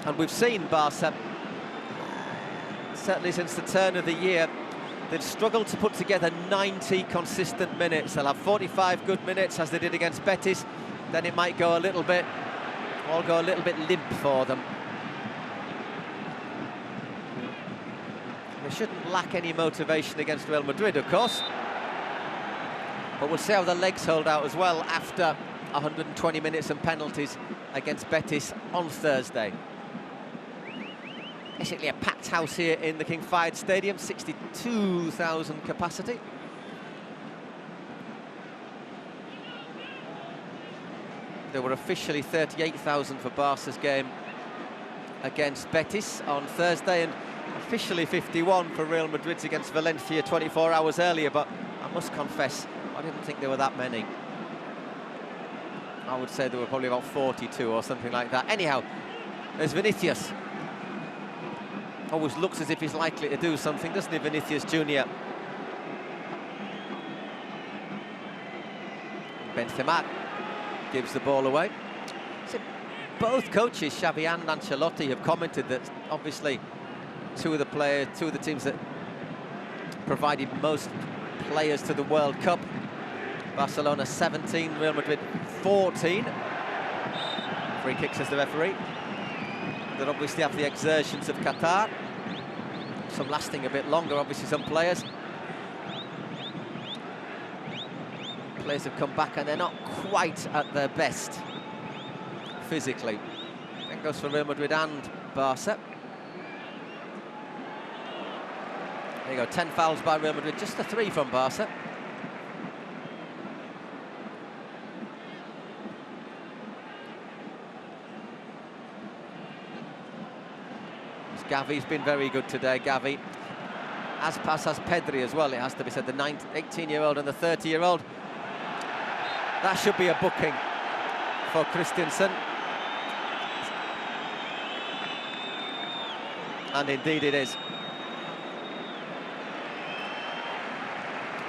And we've seen Barca, certainly since the turn of the year, they've struggled to put together 90 consistent minutes. They'll have 45 good minutes, as they did against Betis, then it might go a little bit, all go a little bit limp for them. They shouldn't lack any motivation against Real Madrid, of course. But we'll see how the legs hold out as well after 120 minutes and penalties against Betis on Thursday. Basically a packed house here in the King Fahd Stadium, 62,000 capacity. There were officially 38,000 for Barca's game against Betis on Thursday, and officially 51 for Real Madrid's against Valencia 24 hours earlier, but I must confess, I didn't think there were that many. I would say there were probably about 42 or something like that. Anyhow, there's Vinicius. Always looks as if he's likely to do something, doesn't he, Vinicius Junior? Benzema gives the ball away. So both coaches, Xavi and Ancelotti, have commented that obviously two of the teams that provided most players to the World Cup, Barcelona 17, Real Madrid 14. Free kicks as the referee. That obviously have the exertions of Qatar. Some lasting a bit longer, obviously some players. Players have come back and they're not quite at their best physically. That goes for Real Madrid and Barca. There you go, 10 fouls by Real Madrid, just the 3 from Barca. Gavi's been very good today, Gavi. As has Pedri as well, it has to be said, the 18-year-old and the 30-year-old. That should be a booking for Christensen. And indeed it is.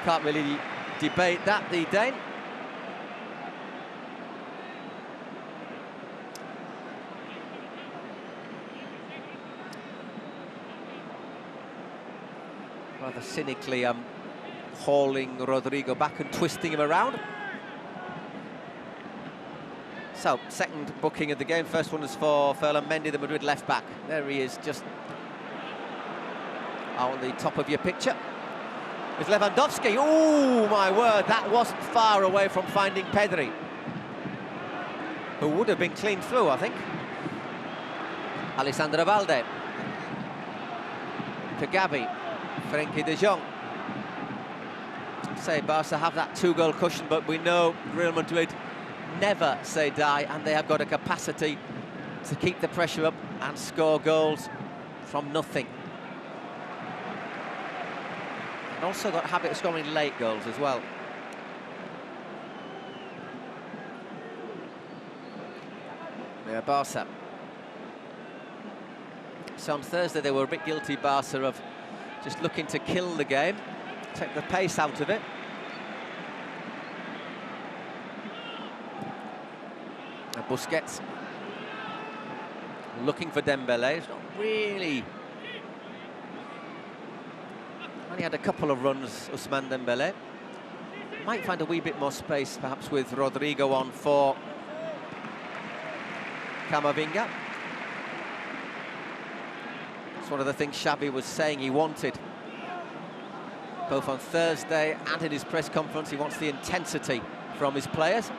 Can't really debate that, the Dane. Rather cynically hauling Rodrigo back and twisting him around. So, second booking of the game. First one is for Ferland Mendy, the Madrid left-back. There he is, just on the top of your picture. With Lewandowski. Oh, my word, that wasn't far away from finding Pedri, who would have been clean through, I think. Alessandro Balde. To Gavi. Frenkie de Jong. Say Barca have that 2-goal cushion, but we know Real Madrid never say die, and they have got a capacity to keep the pressure up and score goals from nothing. And also got a habit of scoring late goals as well. Yeah, Barca. So on Thursday they were a bit guilty, Barca, of just looking to kill the game, take the pace out of it. And Busquets looking for Dembele. It's not really... Only had a couple of runs, Ousmane Dembele. Might find a wee bit more space, perhaps, with Rodrigo on for Camavinga. It's one of the things Xavi was saying he wanted, both on Thursday and in his press conference. He wants the intensity from his players.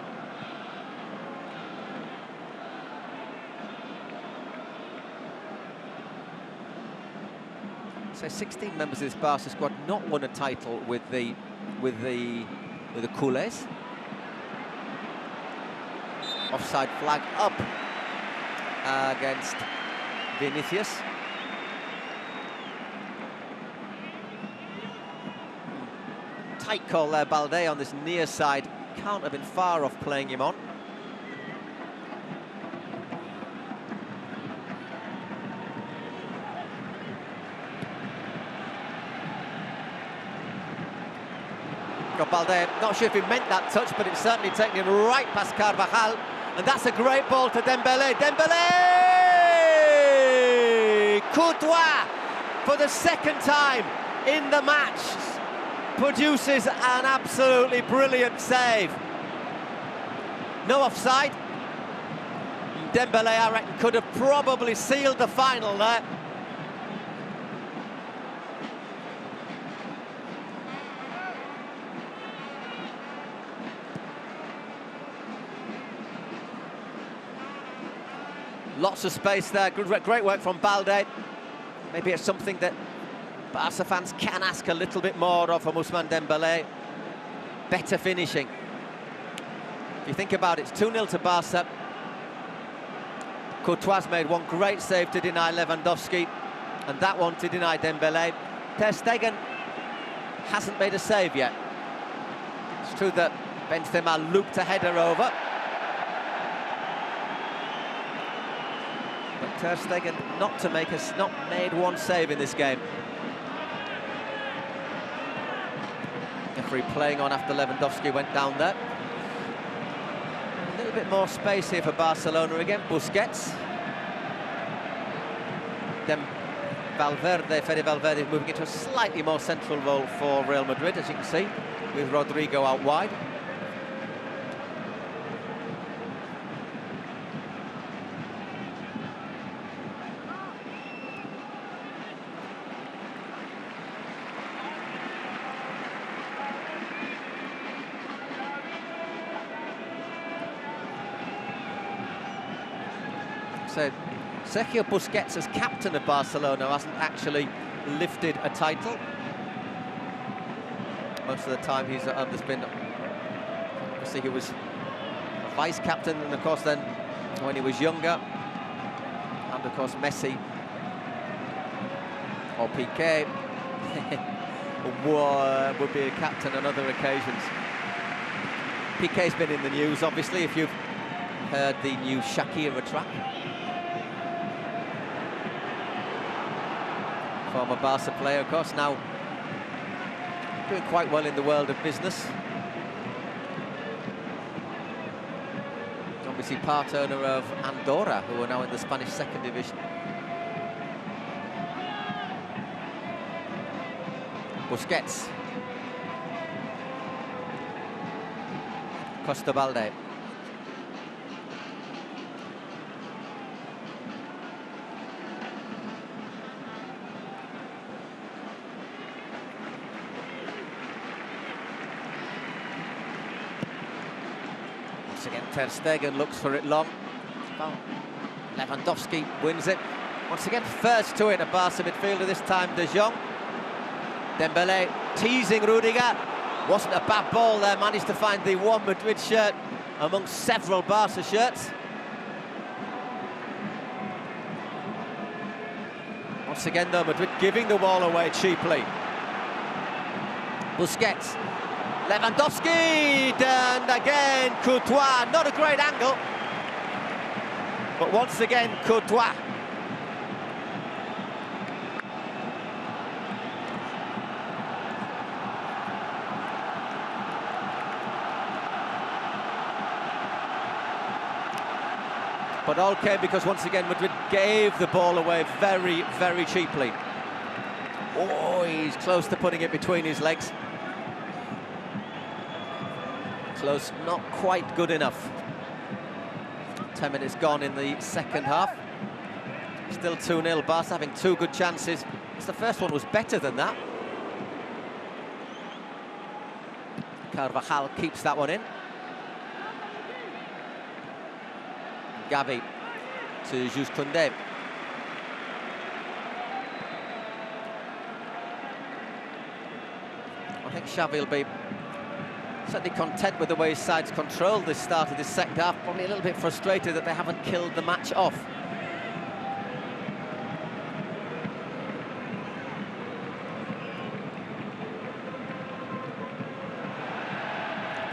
So 16 members of this Barca squad not won a title with the Culés. Offside flag up against Vinicius. Tight call there, Balde on this near side. Can't have been far off playing him on. Balde, not sure if he meant that touch, but it's certainly taken him right past Carvajal, and that's a great ball to Dembele. Dembele! Courtois, for the second time in the match, produces an absolutely brilliant save. No offside. Dembele, I reckon, could have probably sealed the final there. Lots of space there. Great work from Balde. Maybe it's something that Barca fans can ask a little bit more of from Ousmane Dembele. Better finishing. If you think about it, it's 2-0 to Barca. Courtois made one great save to deny Lewandowski, and that one to deny Dembele. Ter Stegen hasn't made a save yet. It's true that Benzema looped a header over, but Ter Stegen not made one save in this game. Referee playing on after Lewandowski went down there. A little bit more space here for Barcelona again. Busquets. Then Fede Valverde moving into a slightly more central role for Real Madrid, as you can see, with Rodrigo out wide. So Sergio Busquets, as captain of Barcelona, hasn't actually lifted a title. Most of the time there's been, obviously he was a vice-captain, and of course then when he was younger, and of course Messi or Piqué would be a captain on other occasions. Piqué's been in the news, obviously, if you've heard the new Shakira track. Former Barca player, of course, now doing quite well in the world of business. Obviously part owner of Andorra, who are now in the Spanish second division. Busquets. Costa Balde. Once again, Ter Stegen looks for it long. Well, Lewandowski wins it. Once again, first to it, a Barca midfielder, this time De Jong. Dembele teasing Rudiger. Wasn't a bad ball there, managed to find the one Madrid shirt amongst several Barca shirts. Once again, though, Madrid giving the ball away cheaply. Busquets. Lewandowski, and again Courtois, not a great angle, but once again Courtois. But all came because once again Madrid gave the ball away very, very cheaply. Oh, he's close to putting it between his legs. Close, not quite good enough. 10 minutes gone in the second half. Still 2-0, Barca having two good chances. The first one was better than that. Carvajal keeps that one in. Gavi to Jules Koundé. I think Xavi will be certainly content with the way his side's controlled this start of this second half. Probably a little bit frustrated that they haven't killed the match off.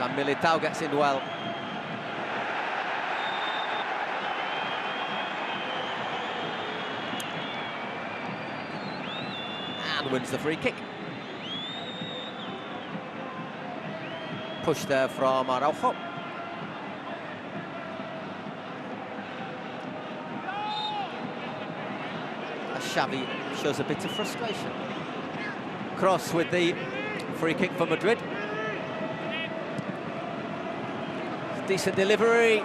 And Militao gets in well. And wins the free kick. Push there from Araujo. As Xavi shows a bit of frustration. Cross with the free kick for Madrid. Decent delivery.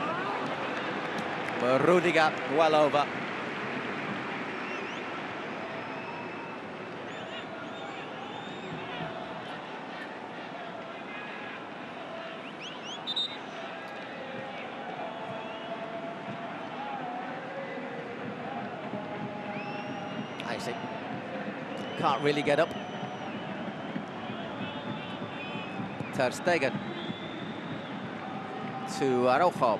But Rudiger well over. Isaac can't really get up. Ter Stegen to Araujo.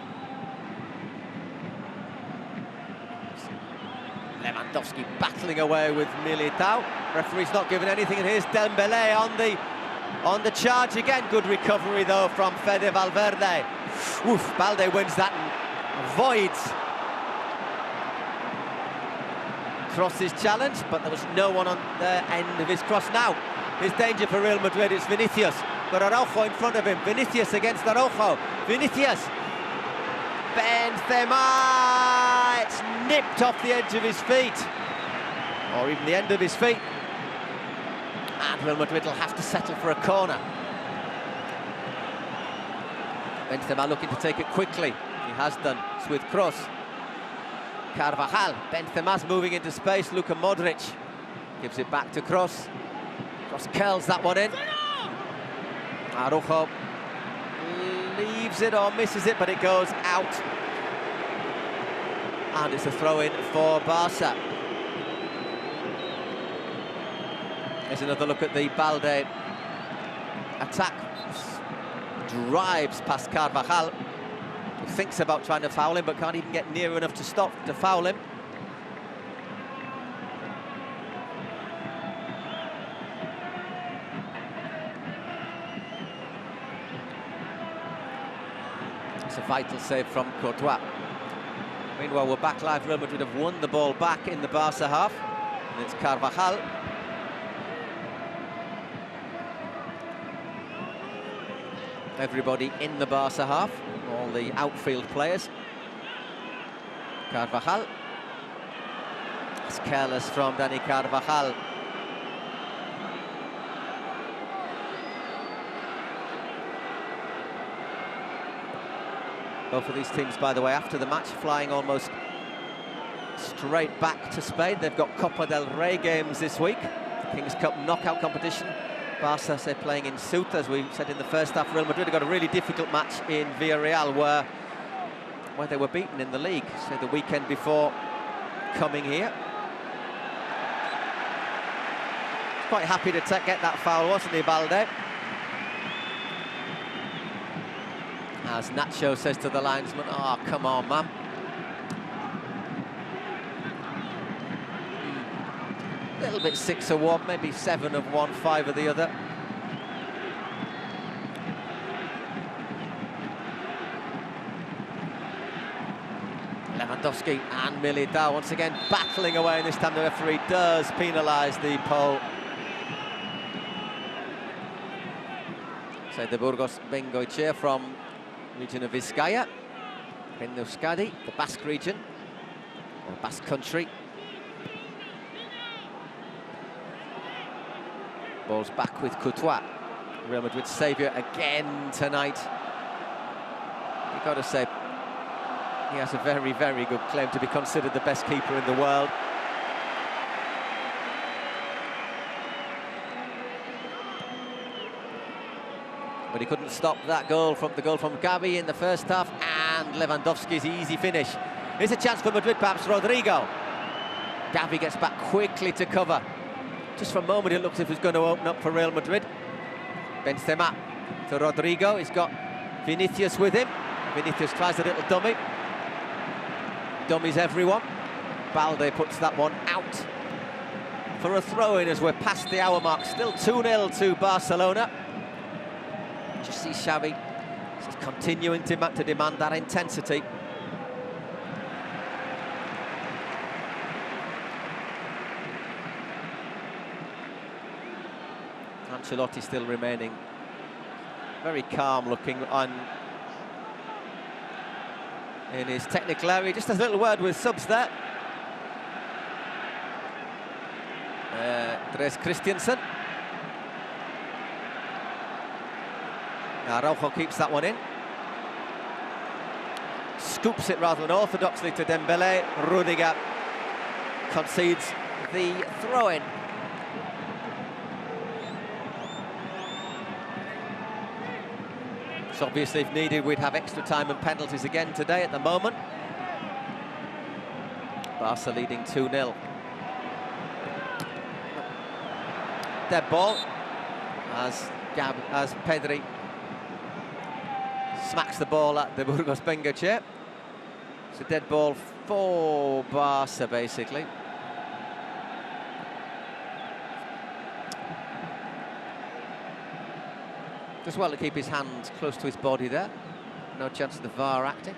Lewandowski battling away with Militao. Referee's not giving anything, and here's Dembélé on the charge again. Good recovery though from Fede Valverde. Oof, Balde wins that and avoids Cross's challenge, but there was no one on the end of his cross. Now, there's danger for Real Madrid. It's Vinicius, but Araujo in front of him. Vinicius against Araujo. Vinicius. Benzema. It's nipped off the edge of his feet, or even the end of his feet. And Real Madrid will have to settle for a corner. Benzema looking to take it quickly. He has done. It's with Kroos. Carvajal. Benzema's moving into space. Luka Modric gives it back to Kroos. Kroos curls that one in. Araujo leaves it or misses it, but it goes out. And it's a throw-in for Barca. Here's another look at the Balde attack. Drives past Carvajal. He thinks about trying to foul him, but can't even get near enough to stop to foul him. It's a vital save from Courtois. Meanwhile, we're back live. Real Madrid have won the ball back in the Barca half, and it's Carvajal. Everybody in the Barca half, all the outfield players. Carvajal. It's careless from Dani Carvajal. Both of these teams, by the way, after the match, flying almost straight back to Spain. They've got Copa del Rey games this week, King's Cup knockout competition. Barca, say, playing in Ceuta, as we said in the first half. Real Madrid have got a really difficult match in Villarreal, where they were beaten in the league, so the weekend before coming here. Quite happy to get that foul, wasn't he, Balde? As Nacho says to the linesman, "Oh, come on, man." A little bit 6 of one, maybe 7 of one, 5 of the other. Lewandowski and Militao once again battling away, and this time the referee does penalise the Pole. So the Burgos Bengoechea from region of Vizcaya, in Euskadi, the Basque region, or Basque country. Ball's back with Courtois, Real Madrid's saviour again tonight. You've got to say, he has a very, very good claim to be considered the best keeper in the world. But he couldn't stop that goal from Gavi in the first half, and Lewandowski's easy finish. Here's a chance for Madrid, perhaps Rodrigo. Gavi gets back quickly to cover. Just for a moment, it looks as if it's going to open up for Real Madrid. Benzema to Rodrigo. He's got Vinicius with him. Vinicius tries a little dummy. Dummies everyone. Balde puts that one out for a throw-in as we're past the hour mark. Still 2-0 to Barcelona. Just see Xavi continuing to demand that intensity. Ancelotti still remaining very calm looking on in his technical area. Just a little word with subs there. Dres Christiansen. Araujo keeps that one in. scoops it rather than orthodoxly to Dembele. Rudiger concedes the throw-in. So obviously, if needed, we'd have extra time and penalties again today. At the moment, Barca leading 2-0. Dead ball as Pedri smacks the ball at the Burgos Bengoche. It's a dead ball for Barca, basically. Does well to keep his hands close to his body there. No chance of the VAR acting.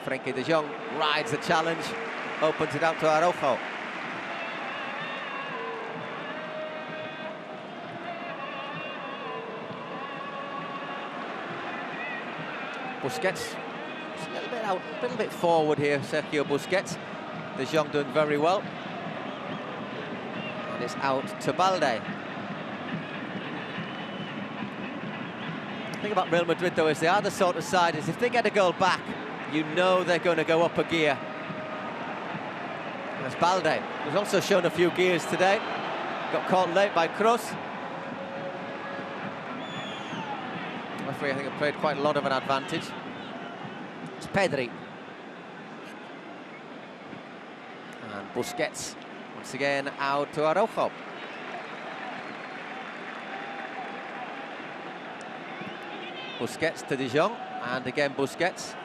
Frenkie de Jong rides the challenge, opens it out to Araujo. Busquets, just a little bit out, a little bit forward here, Sergio Busquets. De Jong doing very well. And it's out to Balde. The thing about Real Madrid, though, is they are the sort of side is if they get a goal back, you know they're going to go up a gear. There's Balde, who's also shown a few gears today. Got caught late by Kroos. Referee, I think, have played quite a lot of an advantage. It's Pedri. And Busquets, once again, out to Araujo. Busquets to De Jong, and again Busquets.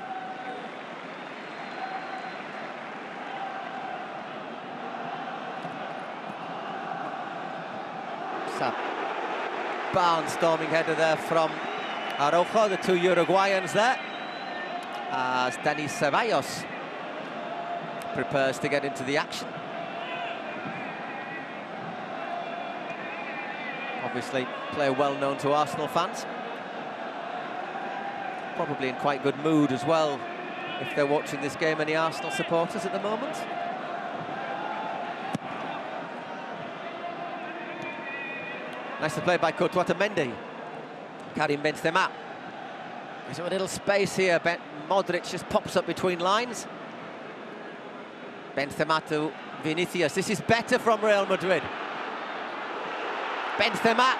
Barnstorming header there from Araujo, the two Uruguayans there, as Dani Ceballos prepares to get into the action. Obviously, player well known to Arsenal fans. Probably in quite good mood as well, if they're watching this game, any Arsenal supporters at the moment. Nicely played by Courtois to Mendy. Karim Benzema. There's a little space here. Modric just pops up between lines. Benzema to Vinicius. This is better from Real Madrid. Benzema.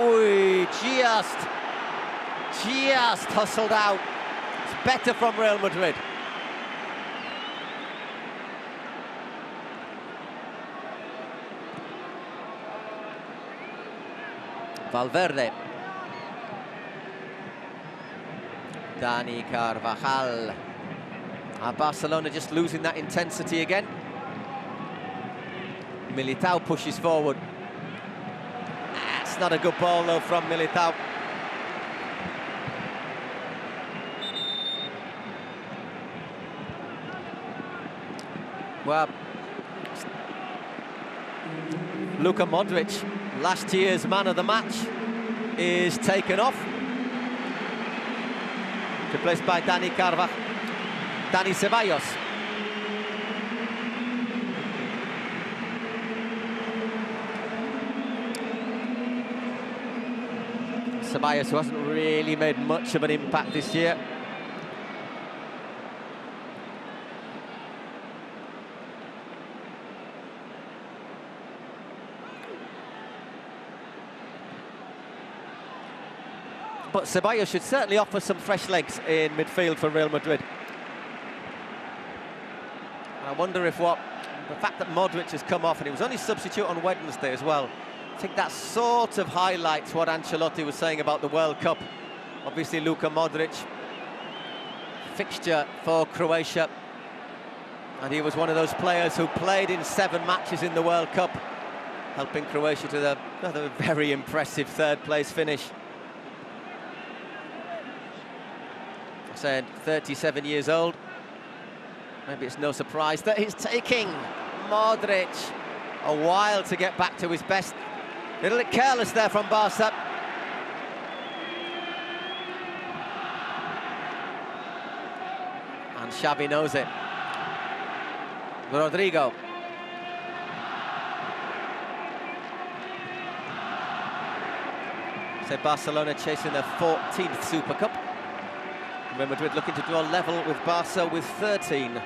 Ooh, just hustled out. It's better from Real Madrid. Valverde. Dani Carvajal. Barcelona just losing that intensity again. Militao pushes forward. It's not a good ball though from Militao. Well, Luka Modric, last year's man of the match, is taken off. Replaced by Dani Ceballos. Ceballos, who hasn't really made much of an impact this year. But Ceballos should certainly offer some fresh legs in midfield for Real Madrid. I wonder if the fact that Modric has come off, and he was only substitute on Wednesday as well, I think that sort of highlights what Ancelotti was saying about the World Cup. Obviously, Luka Modric, fixture for Croatia, and he was one of those players who played in 7 matches in the World Cup, helping Croatia to another very impressive third-place finish. Said 37 years old. Maybe it's no surprise that he's taking Modric a while to get back to his best. A little bit careless there from Barca. And Xavi knows it. Rodrigo. So Barcelona chasing their 14th Super Cup. Real Madrid looking to draw level with Barca with 13.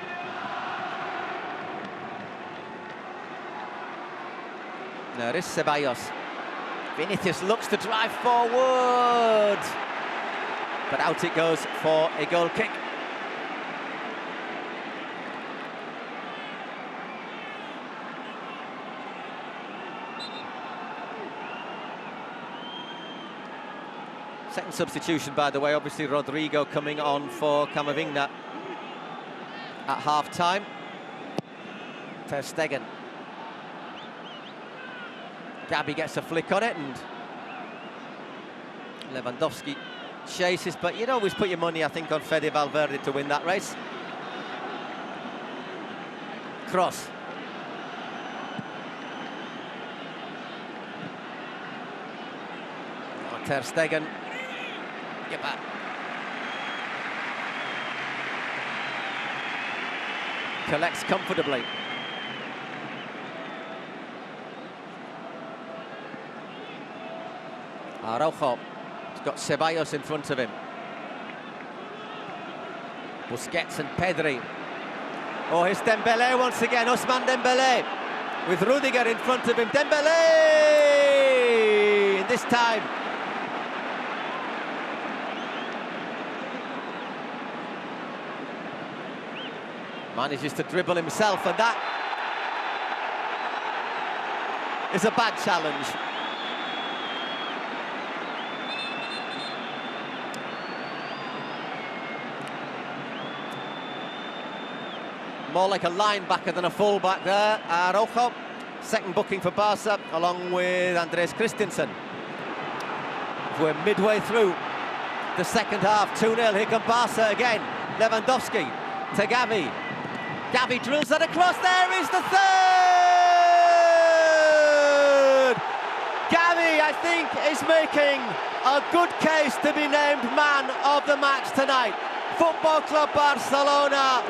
There is Ceballos. Vinicius looks to drive forward, but out it goes for a goal kick. Second substitution, by the way, obviously Rodrigo coming on for Camavinga at half-time. Ter Stegen. Gabi gets a flick on it, and Lewandowski chases, but you'd always put your money, I think, on Fede Valverde to win that race. Cross. Oh, Ter Stegen. Get back. Collects comfortably. Araujo. He's got Ceballos in front of him. Busquets and Pedri. Oh, here's Dembélé once again. Ousmane Dembélé with Rudiger in front of him. Dembélé! And this time manages to dribble himself, and that is a bad challenge. More like a linebacker than a fullback there. Araujo, second booking for Barca, along with Andres Christensen. We're midway through the second half, 2-0. Here comes Barca again. Lewandowski to Gavi. Gavi drills that across. There is the third! Gavi, I think, is making a good case to be named man of the match tonight. Football Club Barcelona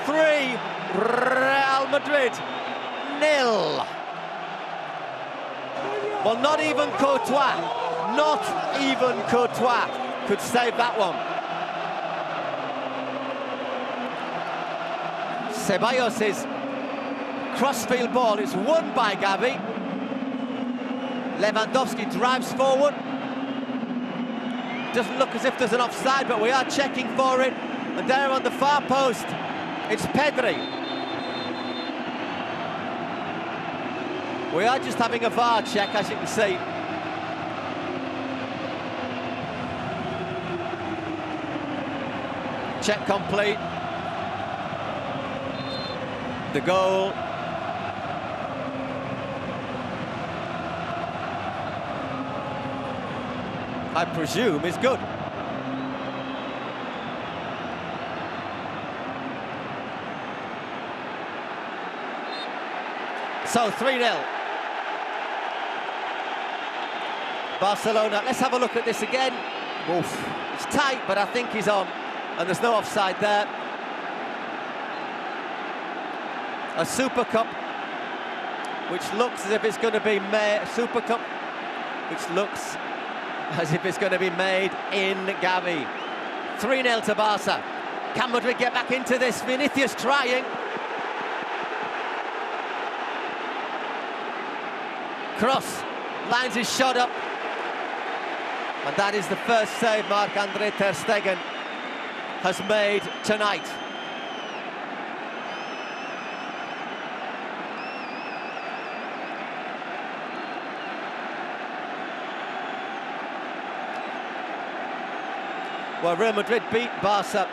3, Real Madrid 0. Well, not even Courtois could save that one. Ceballos' crossfield ball is won by Gavi. Lewandowski drives forward. Doesn't look as if there's an offside, but we are checking for it. And there on the far post, it's Pedri. We are just having a VAR check, as you can see. Check complete. The goal. I presume is good. So 3-0. Barcelona, let's have a look at this again. Oof. It's tight, but I think he's on, and there's no offside there. A Super Cup, which looks as if it's going to be Super Cup, which looks as if it's going to be made in Gavi. 3-0 to Barca. Can Madrid get back into this? Vinicius trying. Cross, lines his shot up. And that is the first save Marc-Andre Ter Stegen has made tonight. Well, Real Madrid beat Barca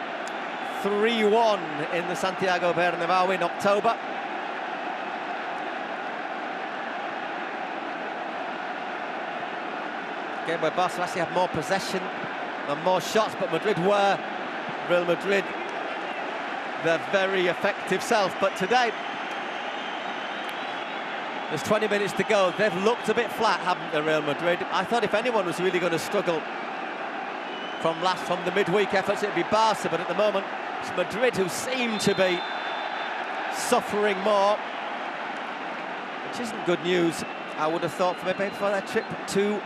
3-1 in the Santiago Bernabéu in October. Game where Barca actually had more possession and more shots, but Madrid were Real Madrid, their very effective self. But today, there's 20 minutes to go. They've looked a bit flat, haven't they, Real Madrid? I thought if anyone was really going to struggle from the midweek efforts, it'd be Barca, but at the moment it's Madrid who seem to be suffering more, which isn't good news, I would have thought, for their trip to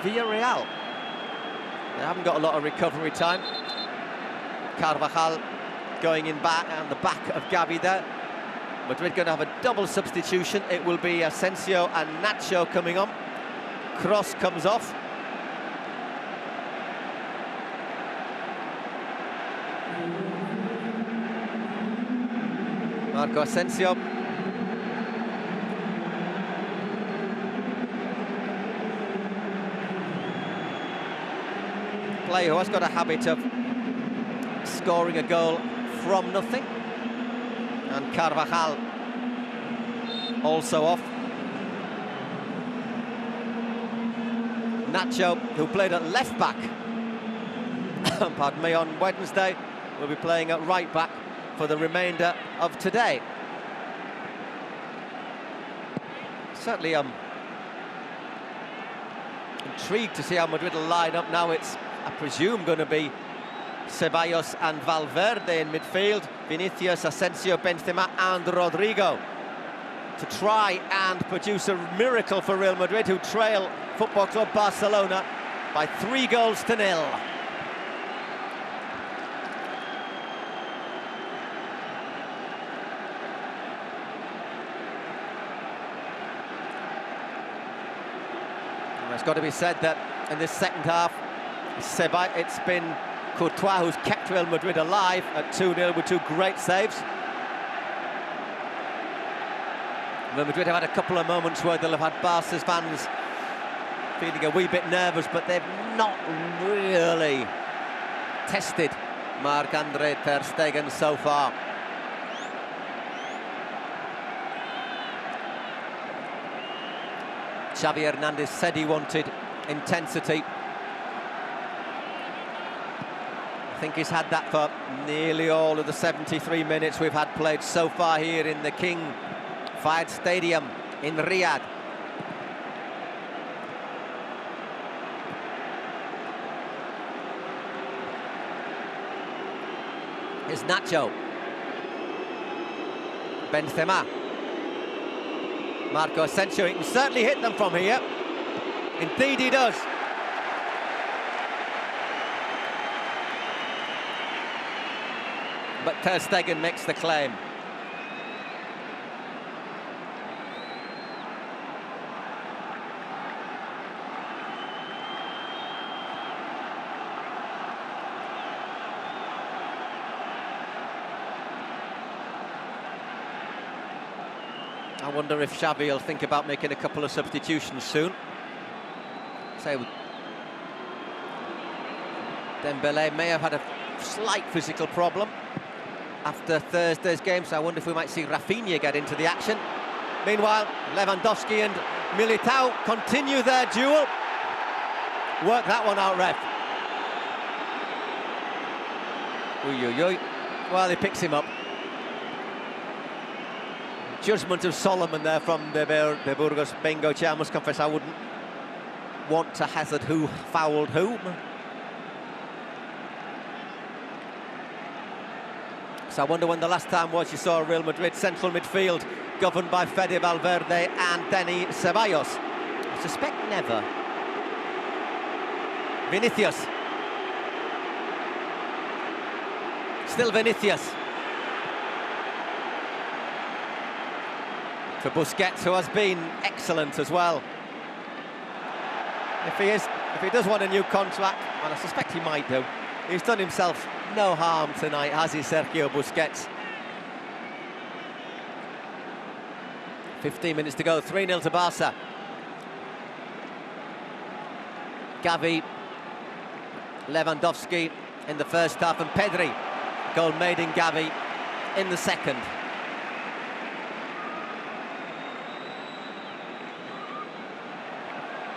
Villarreal. They haven't got a lot of recovery time. Carvajal going in back, and the back of Gavi there. Madrid going to have a double substitution. It will be Asensio and Nacho coming on. Cross comes off. Marco Asensio. Player who has got a habit of scoring a goal from nothing. And Carvajal also off. Nacho, who played at left back, pardon me, on Wednesday, will be playing at right back for the remainder of today. Certainly intrigued to see how Madrid will line up now. It's, I presume, going to be Ceballos and Valverde in midfield, Vinicius, Asensio, Benzema and Rodrigo, to try and produce a miracle for Real Madrid, who trail Football Club Barcelona by 3-0. It's got to be said that in this second half, it's been Courtois who's kept Real Madrid alive at 2-0 with 2 great saves. Real Madrid have had a couple of moments where they'll have had Barca's fans feeling a wee bit nervous, but they've not really tested Marc-Andre ter Stegen so far. Xavi Hernandez said he wanted intensity. I think he's had that for nearly all of the 73 minutes we've had played so far here in the King Fahd Stadium in Riyadh. Here's Nacho. Benzema. Marco Asensio, he can certainly hit them from here. Indeed he does. But ter Stegen makes the claim. I wonder if Xavi will think about making a couple of substitutions soon. Say, Dembélé may have had a slight physical problem after Thursday's game, so I wonder if we might see Rafinha get into the action. Meanwhile, Lewandowski and Militao continue their duel. Work that one out, ref. Uy, uy, uy. Well, he picks him up. Judgment of Solomon there from De Burgos Bengoche. I must confess I wouldn't want to hazard who fouled whom. So I wonder when the last time was you saw Real Madrid central midfield governed by Fede Valverde and Dani Ceballos. I suspect never. Vinicius. Still Vinicius. For Busquets, who has been excellent as well. If he does want a new contract, and I suspect he might do, he's done himself no harm tonight, has he, Sergio Busquets? 15 minutes to go, 3-0 to Barca. Gavi, Lewandowski in the first half, and Pedri, goal made in Gavi in the second.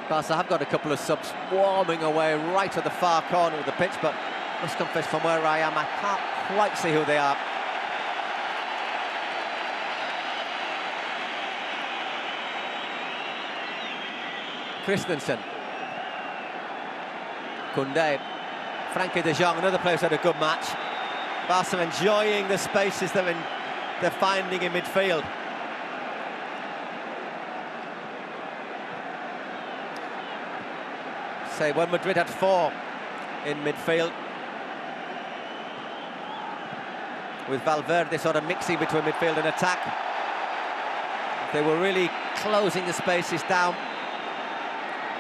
Barca have got a couple of subs swarming away right at the far corner of the pitch, but I must confess, from where I am, I can't quite see who they are. Christensen. Koundé. Frankie de Jong, another player who's had a good match. Barca enjoying the spaces they're finding in midfield. Say, when Madrid had 4 in midfield, with Valverde sort of mixing between midfield and attack. They were really closing the spaces down.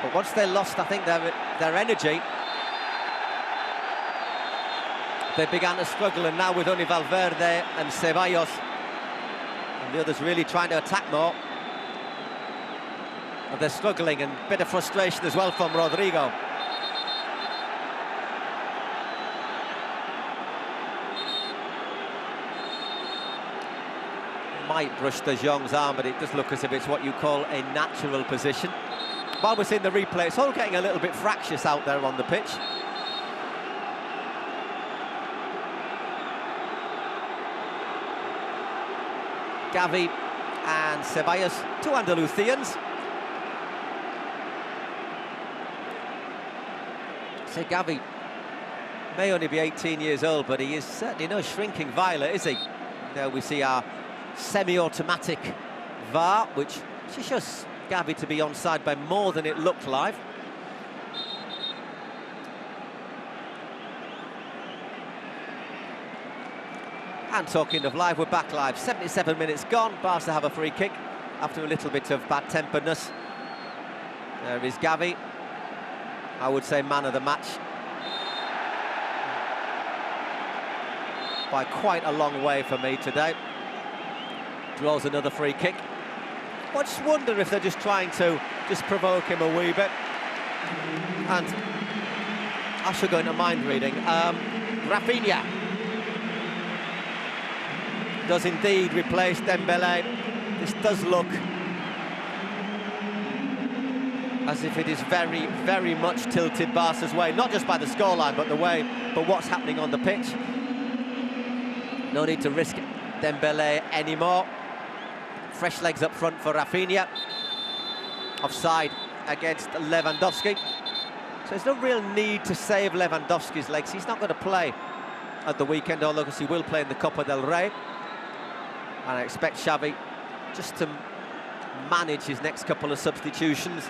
But once they lost, I think, their energy, they began to struggle. And now with only Valverde and Ceballos, and the others really trying to attack more, and they're struggling, and a bit of frustration as well from Rodrigo. Might brush De Jong's arm, but it does look as if it's what you call a natural position. While we're seeing the replay, it's all getting a little bit fractious out there on the pitch. Gavi and Ceballos, 2 Andalusians. Say, Gavi may only be 18 years old, but he is certainly no shrinking violet, is he? There we see our semi-automatic VAR, which shows Gavi to be onside by more than it looked live. And talking of live, we're back live. 77 minutes gone. Barca have a free kick after a little bit of bad-temperedness. There is Gavi. I would say man of the match. By quite a long way for me today. Draws another free kick. I just wonder if they're just trying to provoke him a wee bit. And I should go into mind reading. Rafinha does indeed replace Dembele. This does look as if it is very, very much tilted Barca's way, not just by the scoreline, but what's happening on the pitch. No need to risk Dembele anymore. Fresh legs up front for Rafinha. Offside against Lewandowski. So there's no real need to save Lewandowski's legs. He's not going to play at the weekend, although he will play in the Copa del Rey. And I expect Xavi just to manage his next couple of substitutions.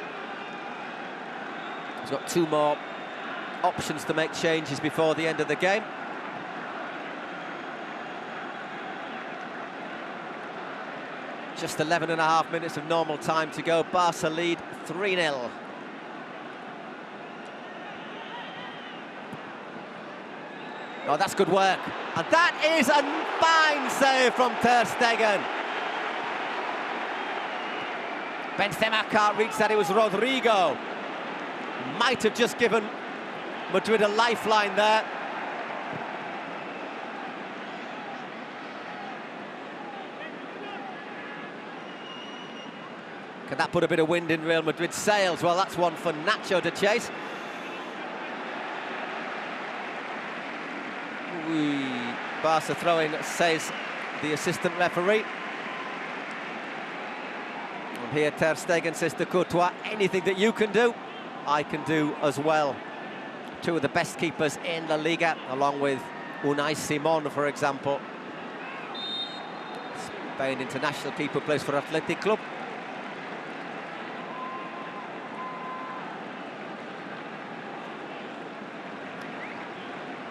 He's got 2 more options to make changes before the end of the game. Just 11.5 minutes of normal time to go. Barca lead 3-0. Oh, that's good work. And that is a fine save from Ter Stegen. Benzema can't reach that. It was Rodrigo. Might have just given Madrid a lifeline there. Can that put a bit of wind in Real Madrid's sails? Well, that's one for Nacho to chase. Barca throwing, says the assistant referee. And here Ter Stegen says to Courtois, anything that you can do, I can do as well. 2 of the best keepers in La Liga, along with Unai Simon, for example. Spain international keeper, plays for Athletic Club.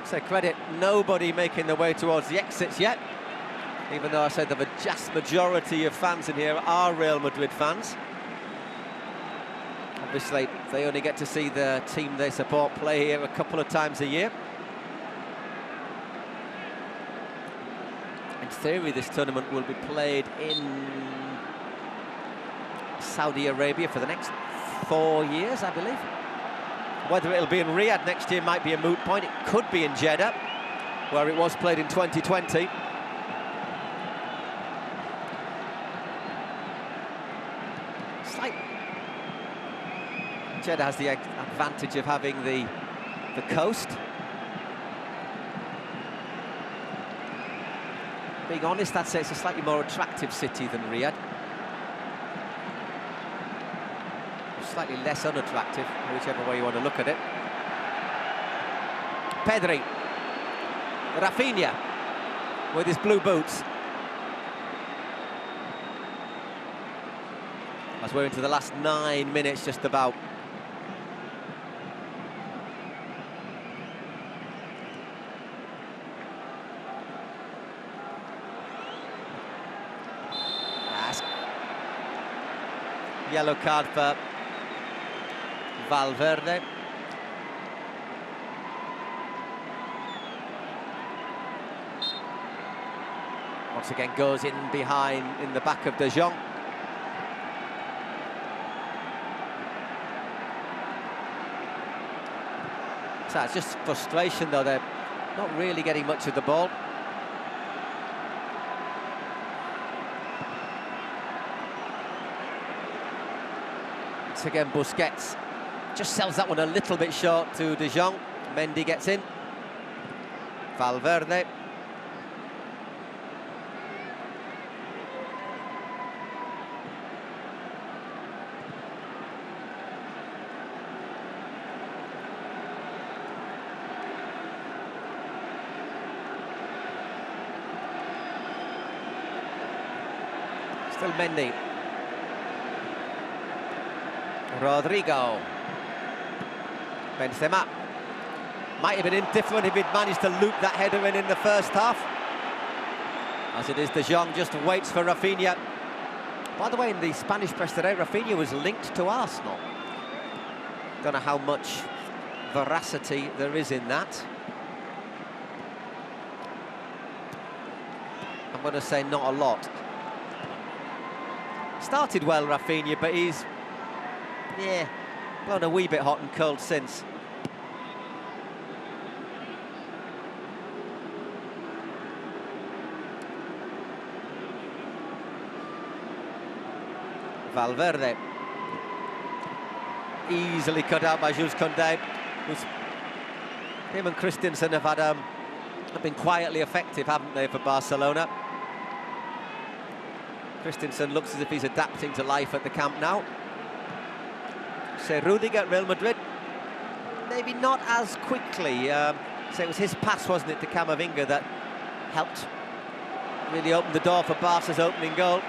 So credit nobody making their way towards the exits yet, even though I said the vast majority of fans in here are Real Madrid fans. Obviously, they only get to see the team they support play here a couple of times a year. In theory, this tournament will be played in Saudi Arabia for the next 4 years, I believe. Whether it'll be in Riyadh next year might be a moot point. It could be in Jeddah, where it was played in 2020. Jeddah has the advantage of having the coast. Being honest, I'd say it's a slightly more attractive city than Riyadh. Slightly less unattractive, whichever way you want to look at it. Pedri. Rafinha with his blue boots. As we're into the last 9 minutes, just about. Yellow card for Valverde. Once again goes in behind, in the back of De Jong. So it's just frustration, though. They're not really getting much of the ball. Once again, Busquets just sells that one a little bit short to De Jong. Mendy gets in. Valverde. Still Mendy. Rodrigo. Benzema. Might have been indifferent if he'd managed to loop that header in the first half. As it is, De Jong just waits for Rafinha. By the way, in the Spanish press today, Rafinha was linked to Arsenal. Don't know how much veracity there is in that. I'm going to say not a lot. Started well, Rafinha, but he's, blown a wee bit hot and cold since. Valverde. Easily cut out by Jules Koundé. Him and Christensen have been quietly effective, haven't they, for Barcelona? Christensen looks as if he's adapting to life at the Camp Nou. Say Rudiger at Real Madrid, maybe not as quickly. So it was his pass, wasn't it, to Camavinga that helped really open the door for Barca's opening goal.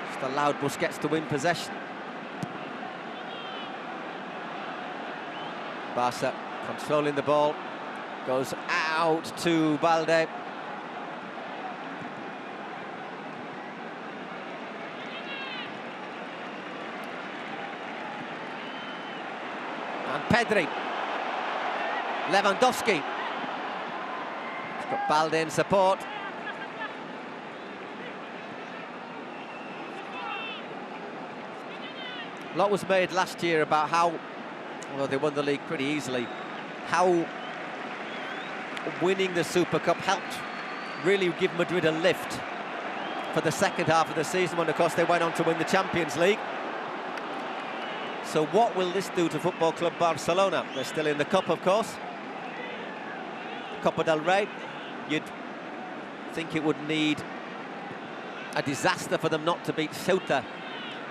Just allowed Busquets to win possession. Barca controlling the ball, goes out to Balde. And Pedri. Lewandowski. He's got Balde in support. A lot was made last year about how, well, they won the league pretty easily, how winning the Super Cup helped really give Madrid a lift for the second half of the season, when, of course, they went on to win the Champions League. So what will this do to Football Club Barcelona? They're still in the Cup, of course. Copa del Rey. You'd think it would need a disaster for them not to beat Ceuta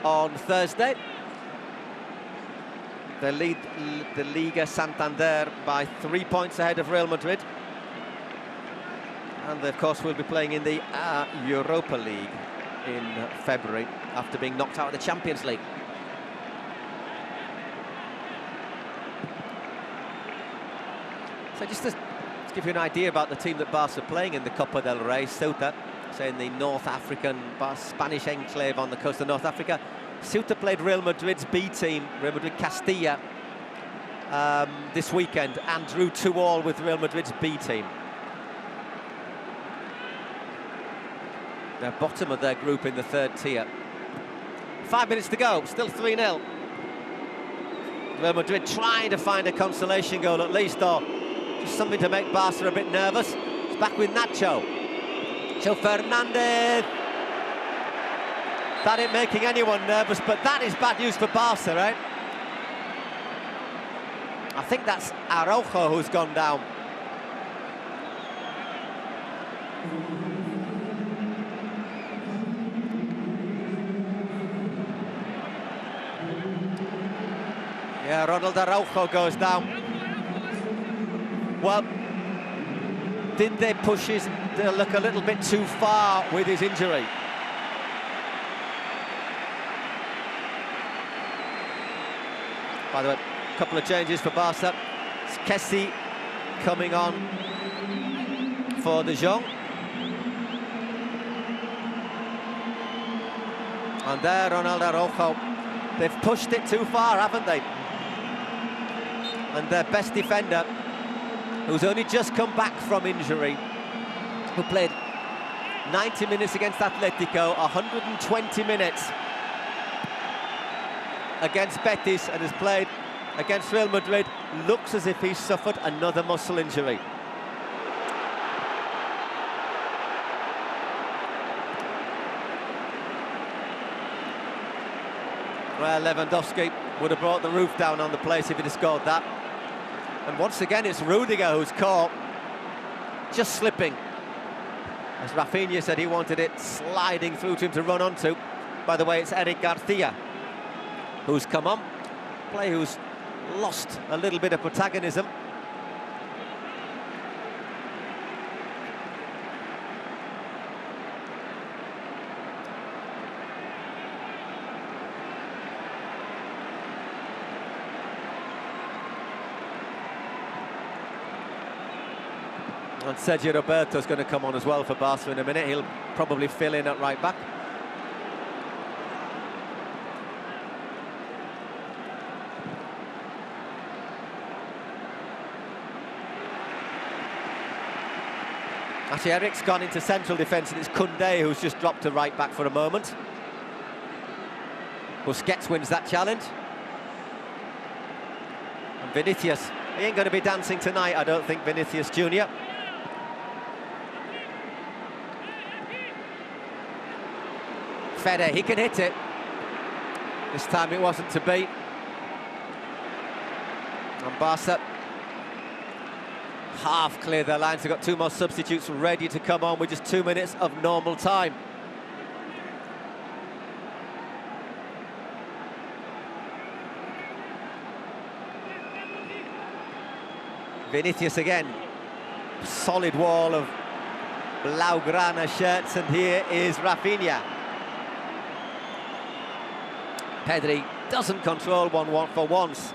on Thursday. They lead the Liga Santander by 3 points ahead of Real Madrid. And they, of course, will be playing in the Europa League in February after being knocked out of the Champions League. So just to give you an idea about the team that Barca are playing in the Copa del Rey, Ceuta, so in the North African, Spanish enclave on the coast of North Africa. Ceuta played Real Madrid's B team, Real Madrid Castilla, this weekend, and drew 2-2 with Real Madrid's B team. They're bottom of their group in the third tier. 5 minutes to go, still 3-0. Real Madrid trying to find a consolation goal at least, or just something to make Barca a bit nervous. It's back with Nacho. Nacho Fernandez. That ain't making anyone nervous, but that is bad news for Barca, right? I think that's Araujo who's gone down. Yeah, Ronald Araujo goes down. Well, did they push his luck a little bit too far with his injury? By the way, a couple of changes for Barca. It's Kessie coming on for De Jong. And there, Ronaldo Araujo. They've pushed it too far, haven't they? And their best defender, who's only just come back from injury, who played 90 minutes against Atletico, 120 minutes against Betis, and has played against Real Madrid, looks as if he's suffered another muscle injury. Well, Lewandowski would have brought the roof down on the place if he'd have scored that. And once again, it's Rudiger who's caught, just slipping. As Rafinha said, he wanted it sliding through to him to run onto. By the way, it's Eric Garcia who's come on. Player who's lost a little bit of protagonism. And Sergio Roberto's going to come on as well for Barca in a minute. He'll probably fill in at right back. Actually, Eric's gone into central defence, and it's Koundé who's just dropped to right back for a moment. Busquets wins that challenge. And Vinicius, he ain't going to be dancing tonight, I don't think, Vinicius Junior. Fede, he can hit it. This time it wasn't to be. And Barca half clear their lines. They've got two more substitutes ready to come on with just 2 minutes of normal time. Vinicius again. Solid wall of Blaugrana shirts, and here is Rafinha. Pedri doesn't control 1-1 for once.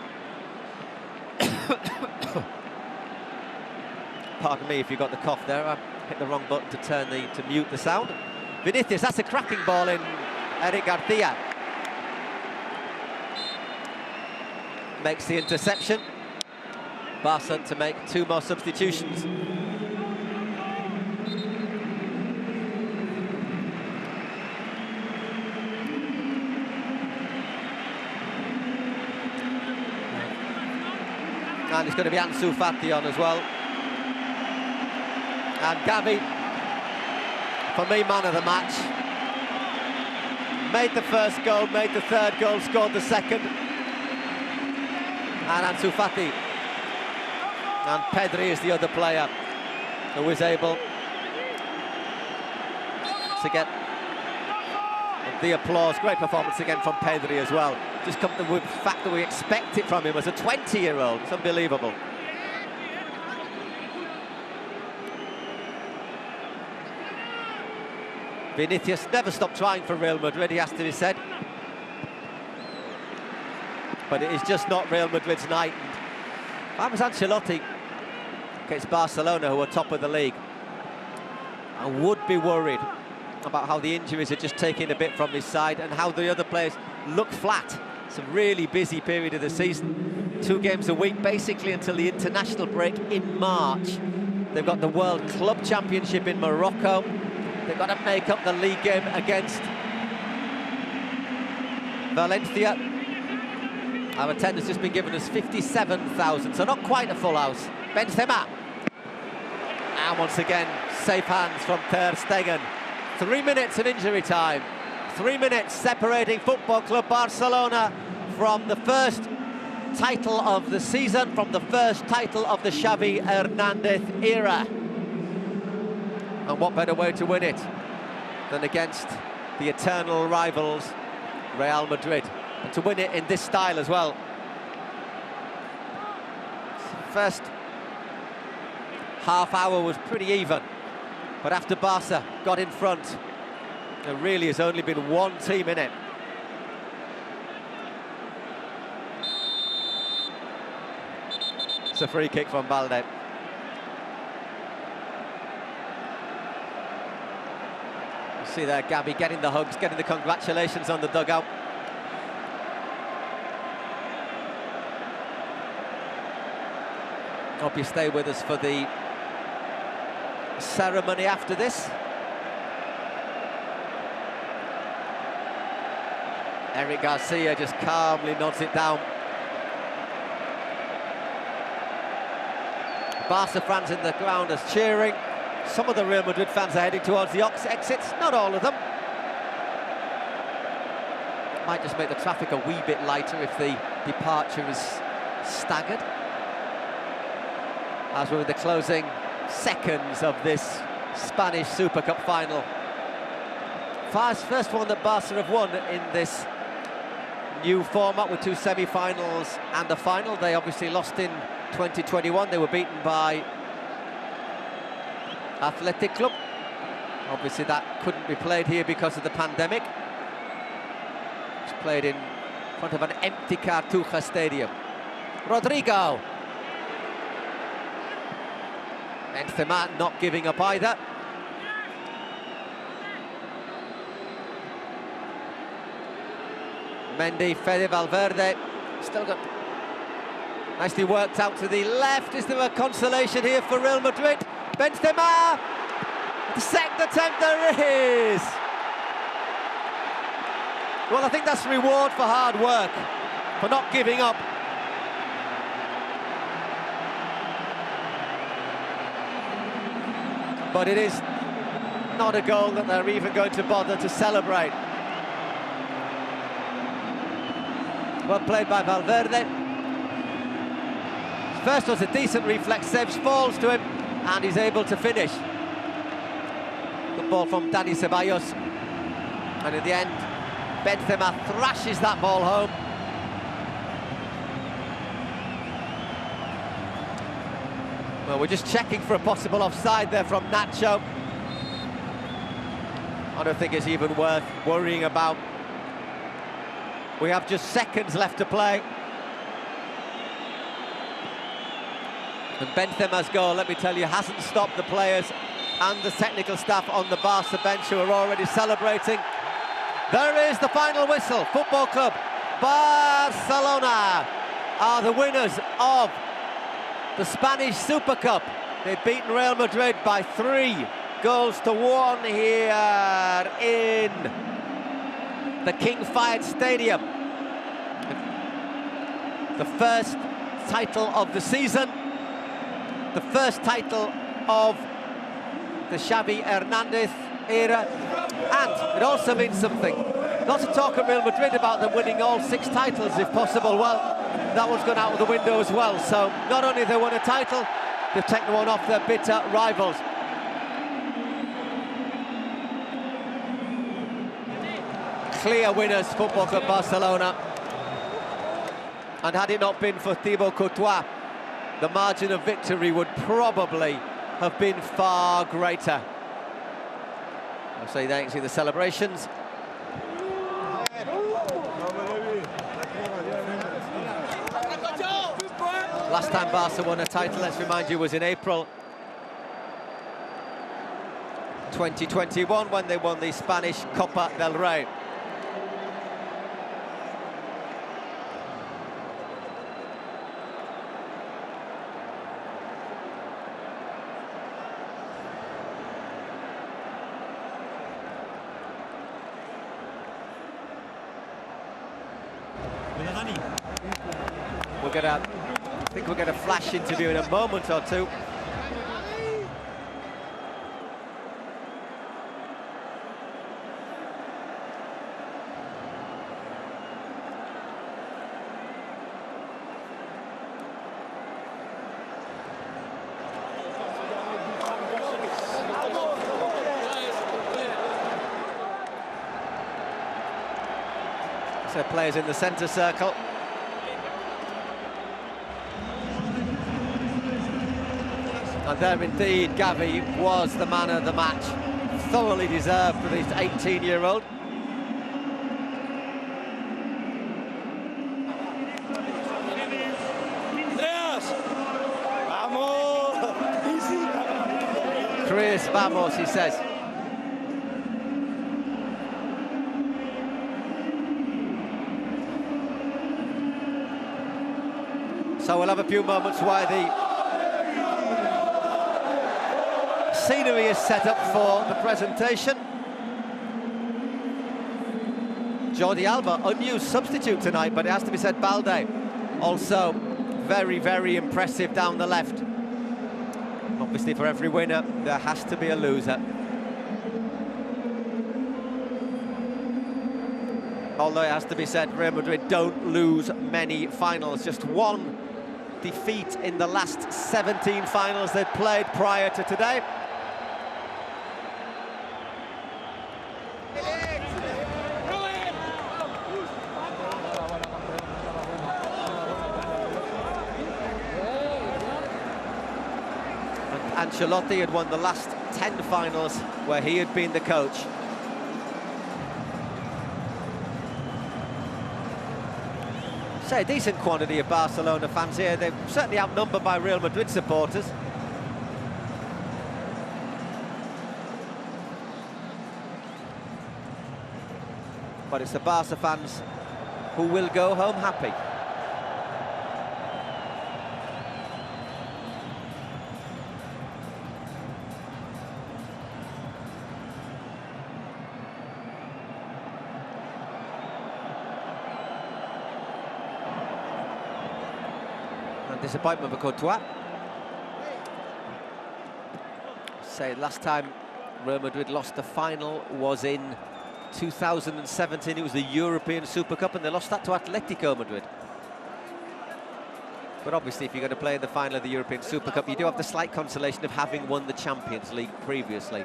Pardon me if you got the cough there. I hit the wrong button to mute the sound. Vinicius, that's a cracking ball in. Eric Garcia makes the interception. Barca to make two more substitutions. And it's going to be Ansu Fati on as well. And Gavi, for me, man of the match. Made the first goal, made the third goal, scored the second. And Ansu Fati. And Pedri is the other player who is able to get the applause. Great performance again from Pedri as well. Just come with the fact that we expect it from him as a 20-year-old. It's unbelievable. Vinicius never stopped trying for Real Madrid, he has to be said. But it is just not Real Madrid's night. If I was Ancelotti against Barcelona, who are top of the league, I would be worried about how the injuries are just taking a bit from his side and how the other players look flat. It's a really busy period of the season. 2 games a week, basically until the international break in March. They've got the World Club Championship in Morocco. They've got to make up the league game against Valencia. Our attendance has just been given us 57,000, so not quite a full house. Benzema. And once again, safe hands from Ter Stegen. 3 minutes of injury time. 3 minutes separating Football Club Barcelona from the first title of the season, from the first title of the Xavi Hernandez era. And what better way to win it than against the eternal rivals, Real Madrid. And to win it in this style as well. First half hour was pretty even, but after Barca got in front, there really has only been one team in it. It's a free kick from Balde. See there, Gabby getting the hugs, getting the congratulations on the dugout. Hope you stay with us for the ceremony after this. Eric Garcia just calmly nods it down. Barca fans in the ground are cheering. Some of the Real Madrid fans are heading towards the exits, not all of them. Might just make the traffic a wee bit lighter if the departure is staggered. As we're in the closing seconds of this Spanish Super Cup final. First one that Barca have won in this new format with 2 semi-finals and the final. They obviously lost in 2021. They were beaten by Athletic Club. Obviously that couldn't be played here because of the pandemic. It's played in front of an empty Cartuja stadium. Rodrigo. Benzema not giving up either. Mendy, Fede Valverde, still got nicely worked out to the left. Is there a consolation here for Real Madrid? Benzema, the second attempt, there it is. Well, I think that's reward for hard work, for not giving up. But it is not a goal that they're even going to bother to celebrate. Well played by Valverde. First was a decent reflex save, falls to him, and he's able to finish. Good ball from Dani Ceballos. And in the end, Benzema thrashes that ball home. Well, we're just checking for a possible offside there from Nacho. I don't think it's even worth worrying about. We have just seconds left to play. And Benzema's goal, let me tell you, hasn't stopped the players and the technical staff on the Barca bench who are already celebrating. There is the final whistle. Football Club Barcelona are the winners of the Spanish Super Cup. They've beaten Real Madrid by 3-1 here in the King Fahd Stadium. The first title of the season, the first title of the Xavi Hernandez era, and it also means something. Lots of talk at Real Madrid about them winning all 6 titles if possible. Well, that one's gone out of the window as well. So not only have they won a title, they've taken one off their bitter rivals. Clear winners, Football Club Barcelona. And had it not been for Thibaut Courtois, the margin of victory would probably have been far greater. I'll say there, you can see the celebrations. Last time Barca won a title, let's remind you, was in April 2021 when they won the Spanish Copa del Rey. I think we're going to flash interview in a moment or two. So players in the centre circle. And there indeed, Gavi was the man of the match. Thoroughly deserved for this 18-year-old. Chris, vamos, he says. So we'll have a few moments while the scenery is set up for the presentation. Jordi Alba, unused substitute tonight, but it has to be said, Balde also very, very impressive down the left. Obviously, for every winner, there has to be a loser. Although it has to be said, Real Madrid don't lose many finals. Just one defeat in the last 17 finals they'd played prior to today. And Ancelotti had won the last 10 finals where he had been the coach. Say a decent quantity of Barcelona fans here. They're certainly outnumbered by Real Madrid supporters. But it's the Barca fans who will go home happy. Disappointment for Courtois. Say last time Real Madrid lost the final was in 2017. It was the European Super Cup, and they lost that to Atletico Madrid. But obviously, if you're going to play in the final of the European Super Cup, you do have the slight consolation of having won the Champions League previously.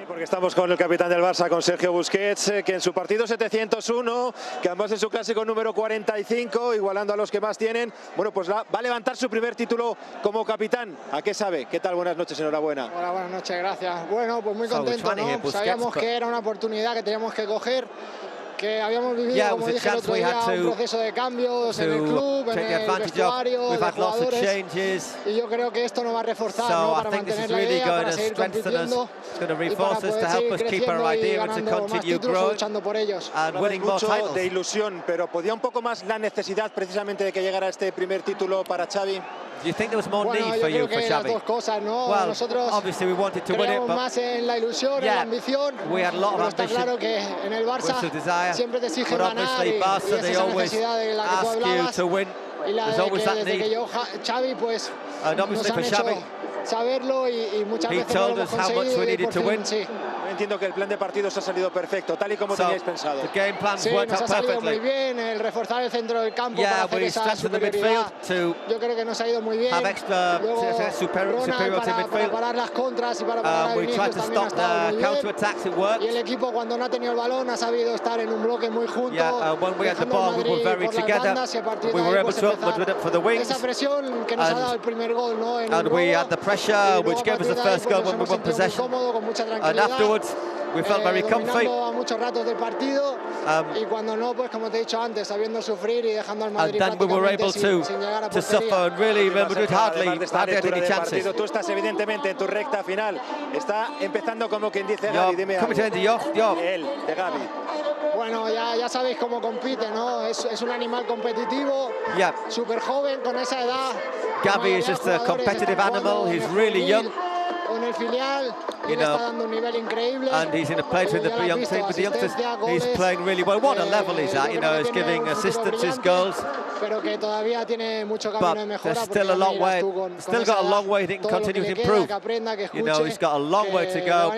Porque estamos con el capitán del Barça, con Sergio Busquets, que en su partido 701, que además en su clásico número 45, igualando a los que más tienen, bueno, pues va a levantar su primer título como capitán. ¿A qué sabe? ¿Qué tal? Buenas noches, enhorabuena. Hola, buenas noches, gracias. Bueno, pues muy contento, ¿no? Sabíamos que era una oportunidad que teníamos que coger, que habíamos vivido, como dije el otro día, un proceso de cambios en el club, en el vestuario, de jugadores, y yo creo que esto nos va a reforzar, ¿no? Para mantener la idea, para seguir compitiendo y para poder seguir creciendo y ganando más títulos o luchando por ellos. Mucho de ilusión, pero ¿podía un poco más la necesidad precisamente de que llegara este primer título para Xavi? Do you think there was more need for you, for Xavi? Las dos cosas, ¿no? Well, nosotros obviously we wanted to win it, but más en la ilusión, en la ambición. We had a lot of pero está claro que en el Barça siempre te exigen ganar y es esa necesidad de la que tú hablabas y la de que desde que llegó Xavi pues nos han hecho saberlo y muchas veces no lo hemos conseguido y por fin, sí. Entiendo que el plan de partidos ha salido perfecto, tal y como teníais pensado. Sí, nos ha salido muy bien, el reforzar el centro del campo para hacer esa superioridad. Yo creo que nos ha ido muy bien. Luego Ronald para parar las contras y para parar a Vinicius también ha estado muy bien. Y el equipo cuando no ha tenido el balón ha sabido estar en un bloque muy junto, dejando al Madrid por las bandas y a partir de ahí pues empezar esa presión que nos ha dado el primer gol, ¿no? En and we had the pressure, which gave us the first goal when we won possession. And afterwards, we felt very comfy. A muchos ratos del partido y cuando no, pues como te he dicho antes, sabiendo sufrir y dejando al Madrid prácticamente sin llegar a portería. Suffer and really Real Madrid hardly had any chances. Tú estás evidentemente en tu recta final. Está empezando como quien dice Gavi, dime algo. Él, de Gavi. Bueno, ya sabéis cómo compite, ¿no? Es un animal competitivo, súper joven, con esa edad. Gavi is just a competitive animal. He's really young. En el filial, y está dando un nivel increíble. And he's in a place with the young team, with the youngsters. He's playing really well. What a level he's at, you know, he's giving assistances, goals. Pero que todavía tiene mucho camino de mejora. There's still a long way. Still got a long way he can continue to improve. You know, he's got a long way to go.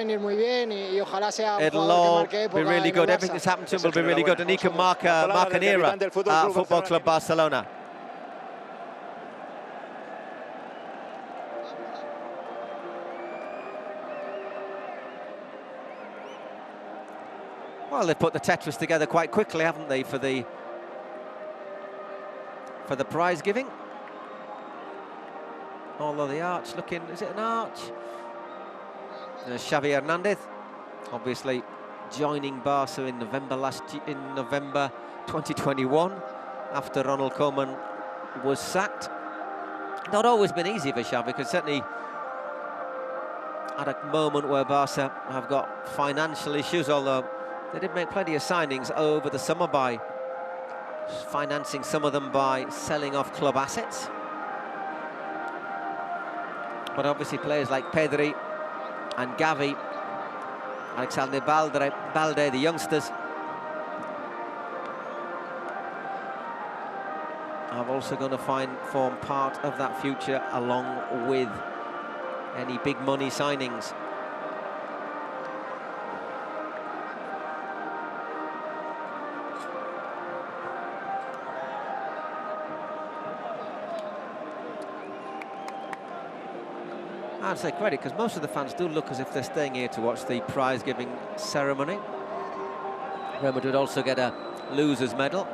It'll all be really good. Everything that's happened to him will be really good, and he can mark an era at Football Club Barcelona. Well, they've put the Tetris together quite quickly, haven't they, for the prize giving? Although the arch looking, is it an arch? Xavi Hernandez, obviously joining Barca in November 2021, after Ronald Koeman was sacked. Not always been easy for Xavi, because certainly at a moment where Barca have got financial issues, although They did make plenty of signings over the summer by financing some of them by selling off club assets. But obviously players like Pedri and Gavi, Alexander Balde, the youngsters, are also going to form part of that future, along with any big money signings. I'd say credit, because most of the fans do look as if they're staying here to watch the prize-giving ceremony. Real Madrid also get a loser's medal.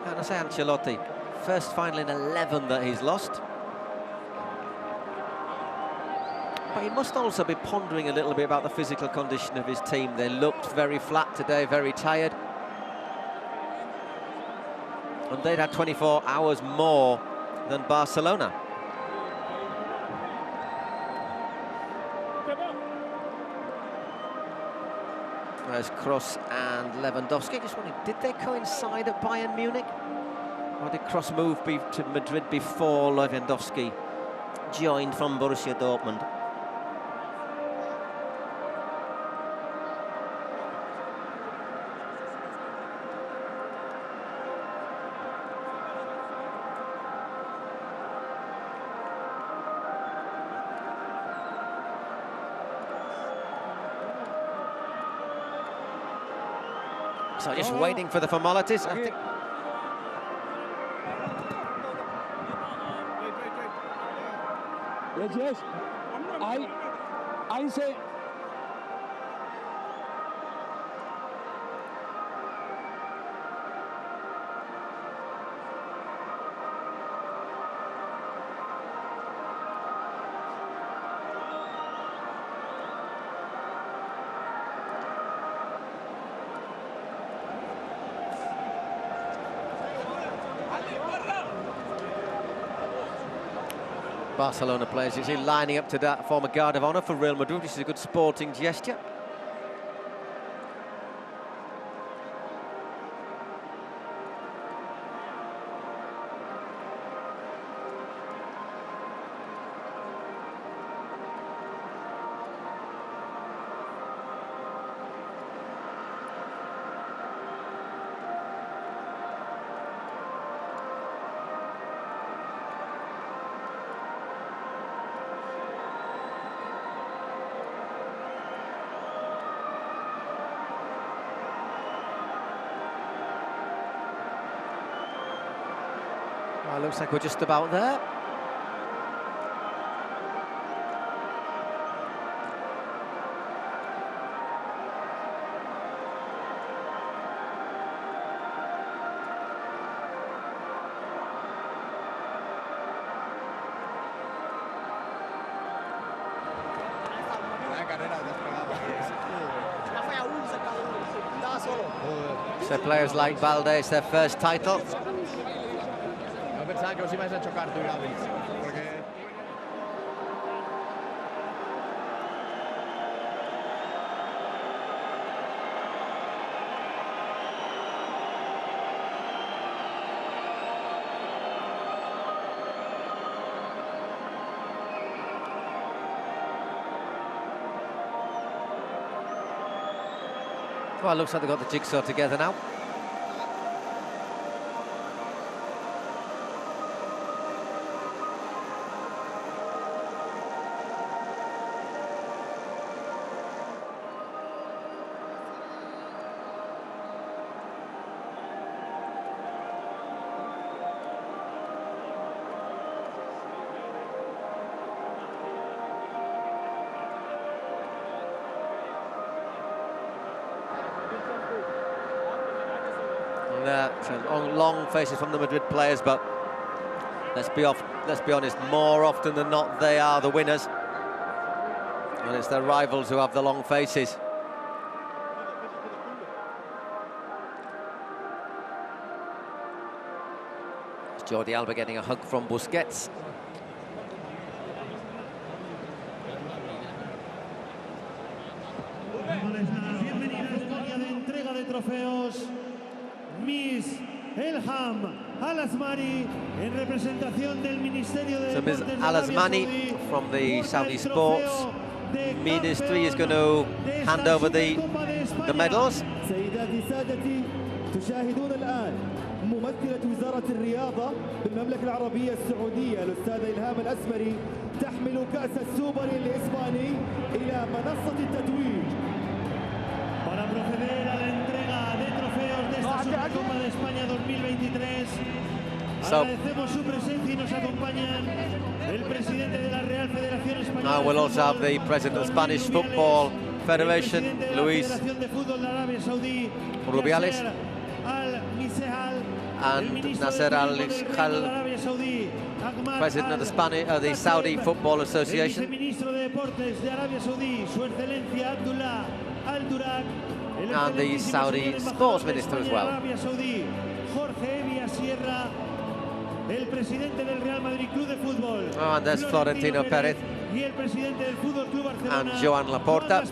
And I say Ancelotti, first final in 11 that he's lost. But he must also be pondering a little bit about the physical condition of his team. They looked very flat today, very tired. And they'd had 24 hours more than Barcelona. There's Kroos and Lewandowski. Just wondering, did they coincide at Bayern Munich? Or did Kroos move to Madrid before Lewandowski joined from Borussia Dortmund? So just waiting for the formalities. I think. Yes. I say. Barcelona players, you see, lining up to that form a guard of honour for Real Madrid, which is a good sporting gesture. Well, looks like we're just about there. So players like Balde, it's their first title. Pensaba que os ibais a chocar tú y Gavi, porque... Well, it looks like they've got the jigsaw together now. Long faces from the Madrid players, but let's be honest, more often than not, they are the winners. And it's their rivals who have the long faces. It's Jordi Alba getting a hug from Busquets. trofeos, Miss Elham Al-Asmani, en representación del Ministerio de So Ms. Deportes de Al-Asmani Arabia Saudí, from the Saudi el Sports trofeo de Ministry is going campeón to de hand esta over the Supercopa de España. medals. سيداتي سادتي تشاهدون الآن ممثلة وزارة الرياضة بالمملكة العربية السعودية الأستاذة إلهام الأسمري تحمل كأس السوبر الإسباني إلى منصة التتويج. Para proceder a la entrega de trofeos de esta Supercopa de España 2023, agradecemos su presencia y nos acompañan el presidente de la Real Federación Española. Now we'll also have the president of the Spanish Football Federation, Luis Rubiales, and Nasser Al-Khal, president of the Saudi Football Association, and the Saudi Sports Minister as well. El presidente del Real Madrid Club de Fútbol. Oh, and there's Florentino Perez Y el presidente del Fútbol Club Barcelona. and Joan Laporta.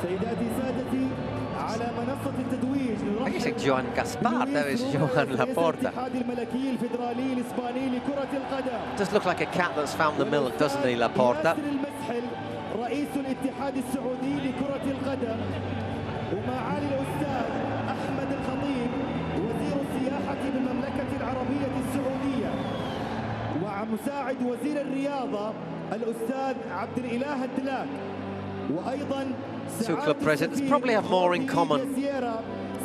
سيداتي سادتي على منصة التتويج I guess like Joan Gaspar, there is Joan Laporta. الاتحاد الملكي الفيدرالي الإسباني لكرة القدم. Does look like a cat that's found the milk, doesn't he, Laporta? ياسر المسحل رئيس الاتحاد السعودي لكرة القدم، ومعالي الأستاذ أحمد الخطيب وزير السياحة بالمملكة العربية السعودية، ومساعد وزير الرياضة الأستاذ عبد الإله الدلاك، وأيضا Two club presidents probably have more in common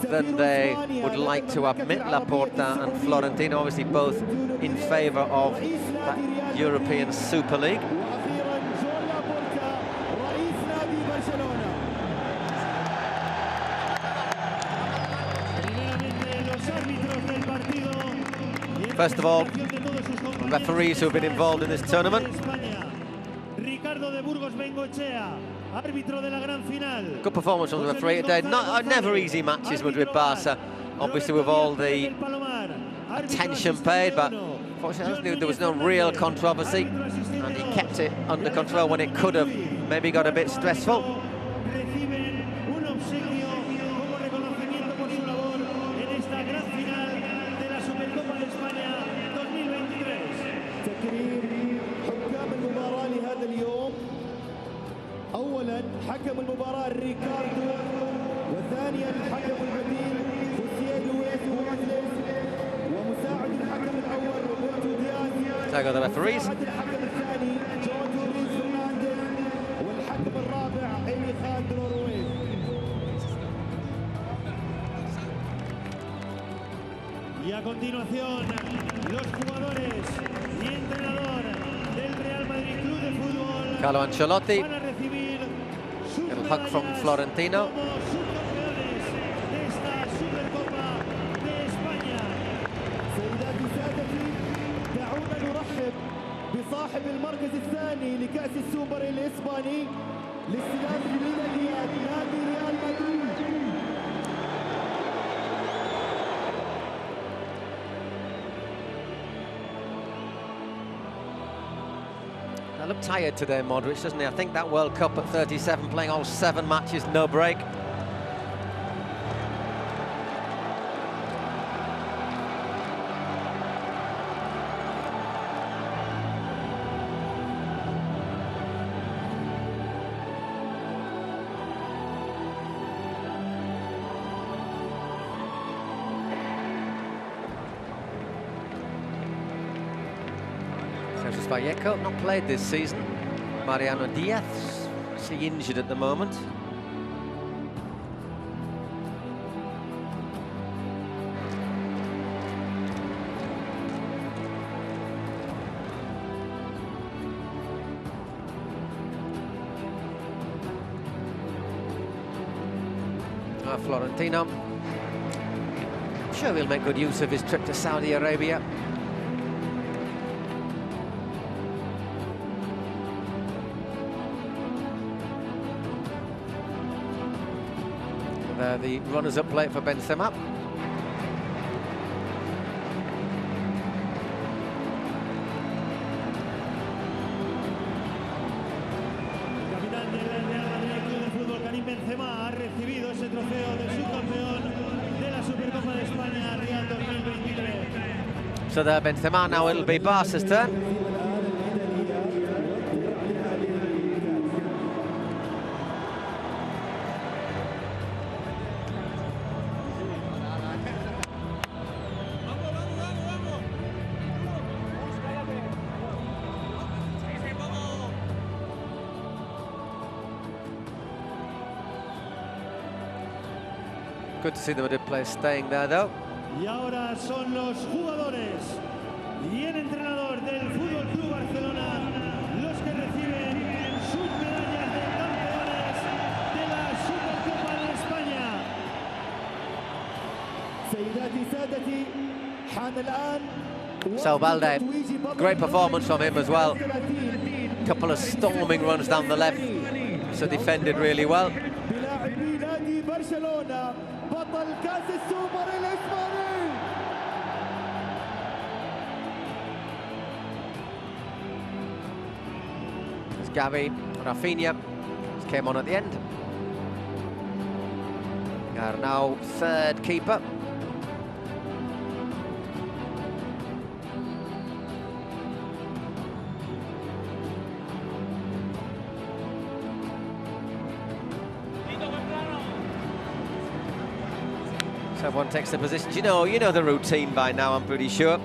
than they would like to admit. Laporta and Florentino, obviously both in favour of that European Super League. First of all, referees who have been involved in this tournament. Good performance from the referee today. Never easy matches with Barca, obviously with all the attention paid, but fortunately there was no real controversy and he kept it under control when it could have maybe got a bit stressful. حكم المباراة ريكاردو، وثانيا الحكم البديل خوسيه لويس ومجلس، ومساعد الحكم الأول روبرتو دياز. There go the referees. الحكم الثاني جورج لويس فرنانديز، والحكم الرابع أليخاندرو رويز. Y a continuación, los jugadores y entrenador del Real Madrid Club de Fútbol Carlo Ancelotti. van a recibir Little hug from Florentino. سيداتي سادتي دعونا نرحب بصاحب المركز الثاني لكأس السوبر الإسباني لاستلام الميداليات نادي ريال مدريد. I look tired today, Modric, doesn't he? I think that World Cup at 37, playing all 7 matches, no break. Vallejo, not played this season. Mariano Diaz, actually injured at the moment. Florentino, I'm sure he'll make good use of his trip to Saudi Arabia. The runners-up plate for Benzema. Capitán del Real Madrid Club de Fútbol, Karim Benzema ha recibido ese trofeo de subcampeón de la Supercopa de España Real 2023. So the Benzema now, it'll be Barca's turn. Good to see the Madrid players staying there, though. Y ahora son los jugadores y el entrenador del Fútbol Club Barcelona los que reciben sus medallas de campeones de la Supercopa de España. So Balde, great performance from him as well. Couple of storming runs down the left, so defended really well. There's Gavi, Rafinha came on at the end. Our now third keeper. So everyone takes the position. You know the routine by now, I'm pretty sure.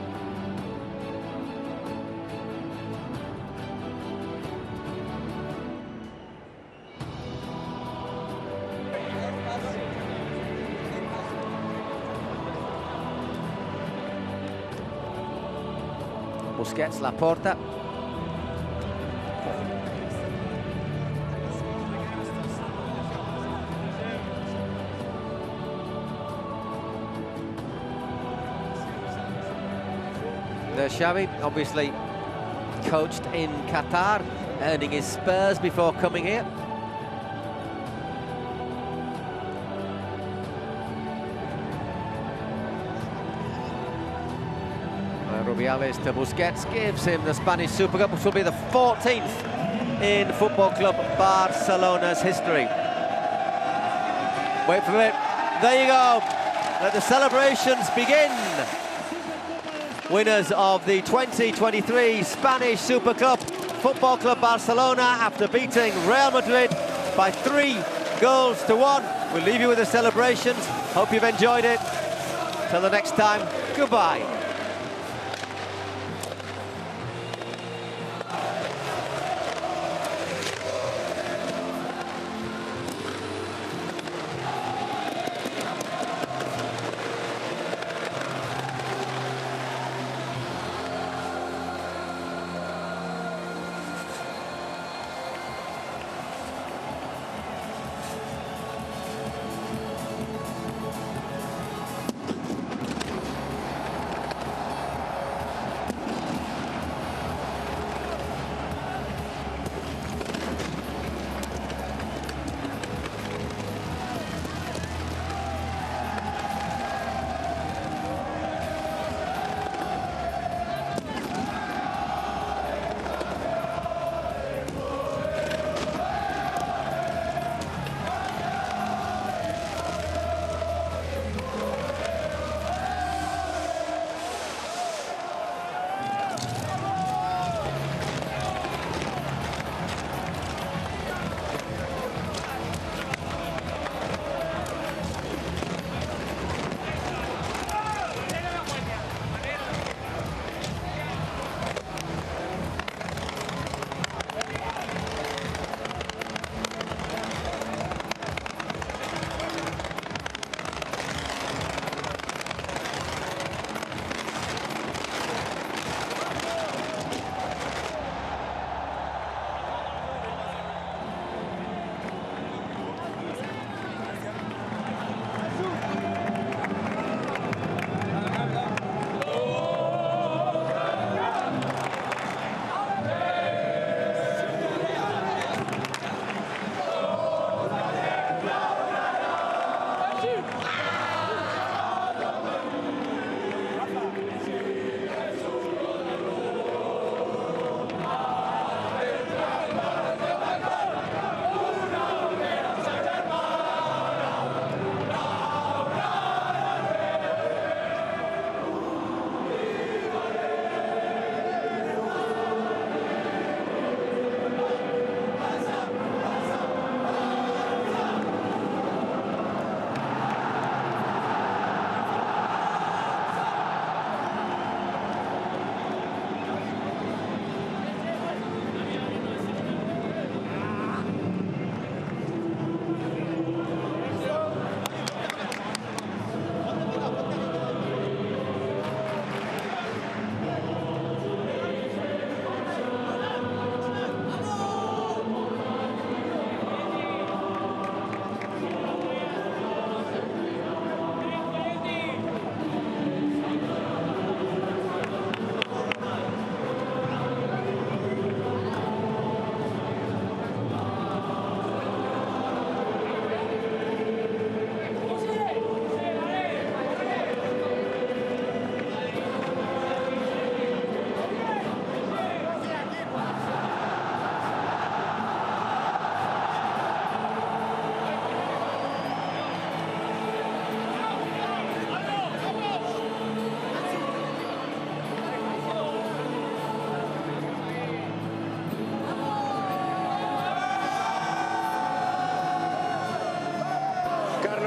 Busquets, Laporta. There's Xavi, obviously coached in Qatar, earning his spurs before coming here. Rubiales to Busquets, gives him the Spanish Super Cup, which will be the 14th in Football Club Barcelona's history. Wait for it. There you go. Let the celebrations begin. Winners of the 2023 Spanish Super Cup, Football Club Barcelona, after beating Real Madrid by 3-1. We'll leave you with the celebrations. Hope you've enjoyed it. Till the next time, goodbye.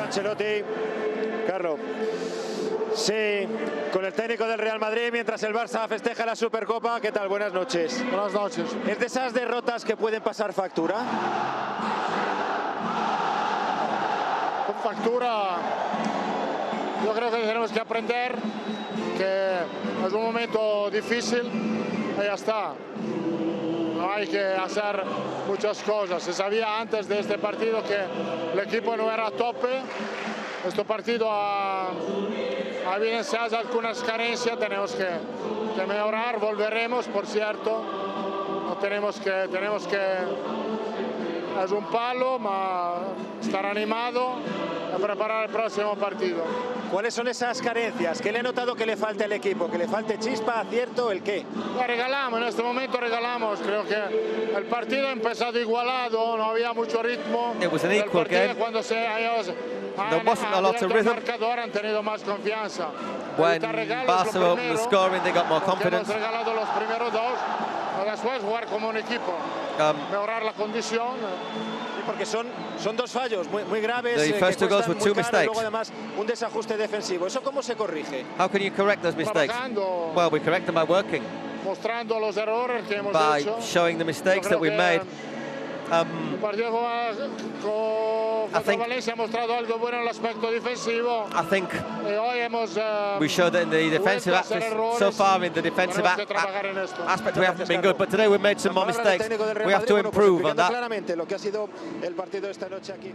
Ancelotti. Carlos. Sí, con el técnico del Real Madrid mientras el Barça festeja la Supercopa. ¿Qué tal? Buenas noches. Buenas noches. ¿Es de esas derrotas que pueden pasar factura? Con factura, yo creo que tenemos que aprender que es un momento difícil y ya está. No hay que hacer muchas cosas. Se sabía antes de este partido que el equipo no era a tope. Este partido ha evidenciado algunas carencias, tenemos que mejorar, volveremos, por cierto. No tenemos que es un palo, pero estar animado a preparar el próximo partido. ¿Cuáles son esas carencias? ¿Qué le ha notado que le falta al equipo? ¿Que le falte chispa, acierto, el qué? Regalamos, en este momento regalamos. Creo que el partido ha empezado igualado, no había mucho ritmo. It was an equal game. Cuando There wasn't a lot of rhythm. Han tenido más confianza. When Barca opened the scoring, they got more confidence. Hemos regalado los primeros dos. Después jugar como un equipo, mejorar la condición. Porque son dos fallos muy graves. The first two goals were two mistakes. Luego además un desajuste defensivo. ¿Eso cómo se corrige? How can you correct those mistakes? Well, we correct them by working. Mostrando los errores que hemos hecho. By showing the mistakes that we made. El partido contra Valencia ha mostrado algo bueno en el aspecto defensivo. I think hoy hemos, we showed that in the defensive aspect. So far in the defensive aspect we haven't been good, but today we made some more mistakes. We have to improve on that. Claramente lo que ha sido el partido esta noche aquí.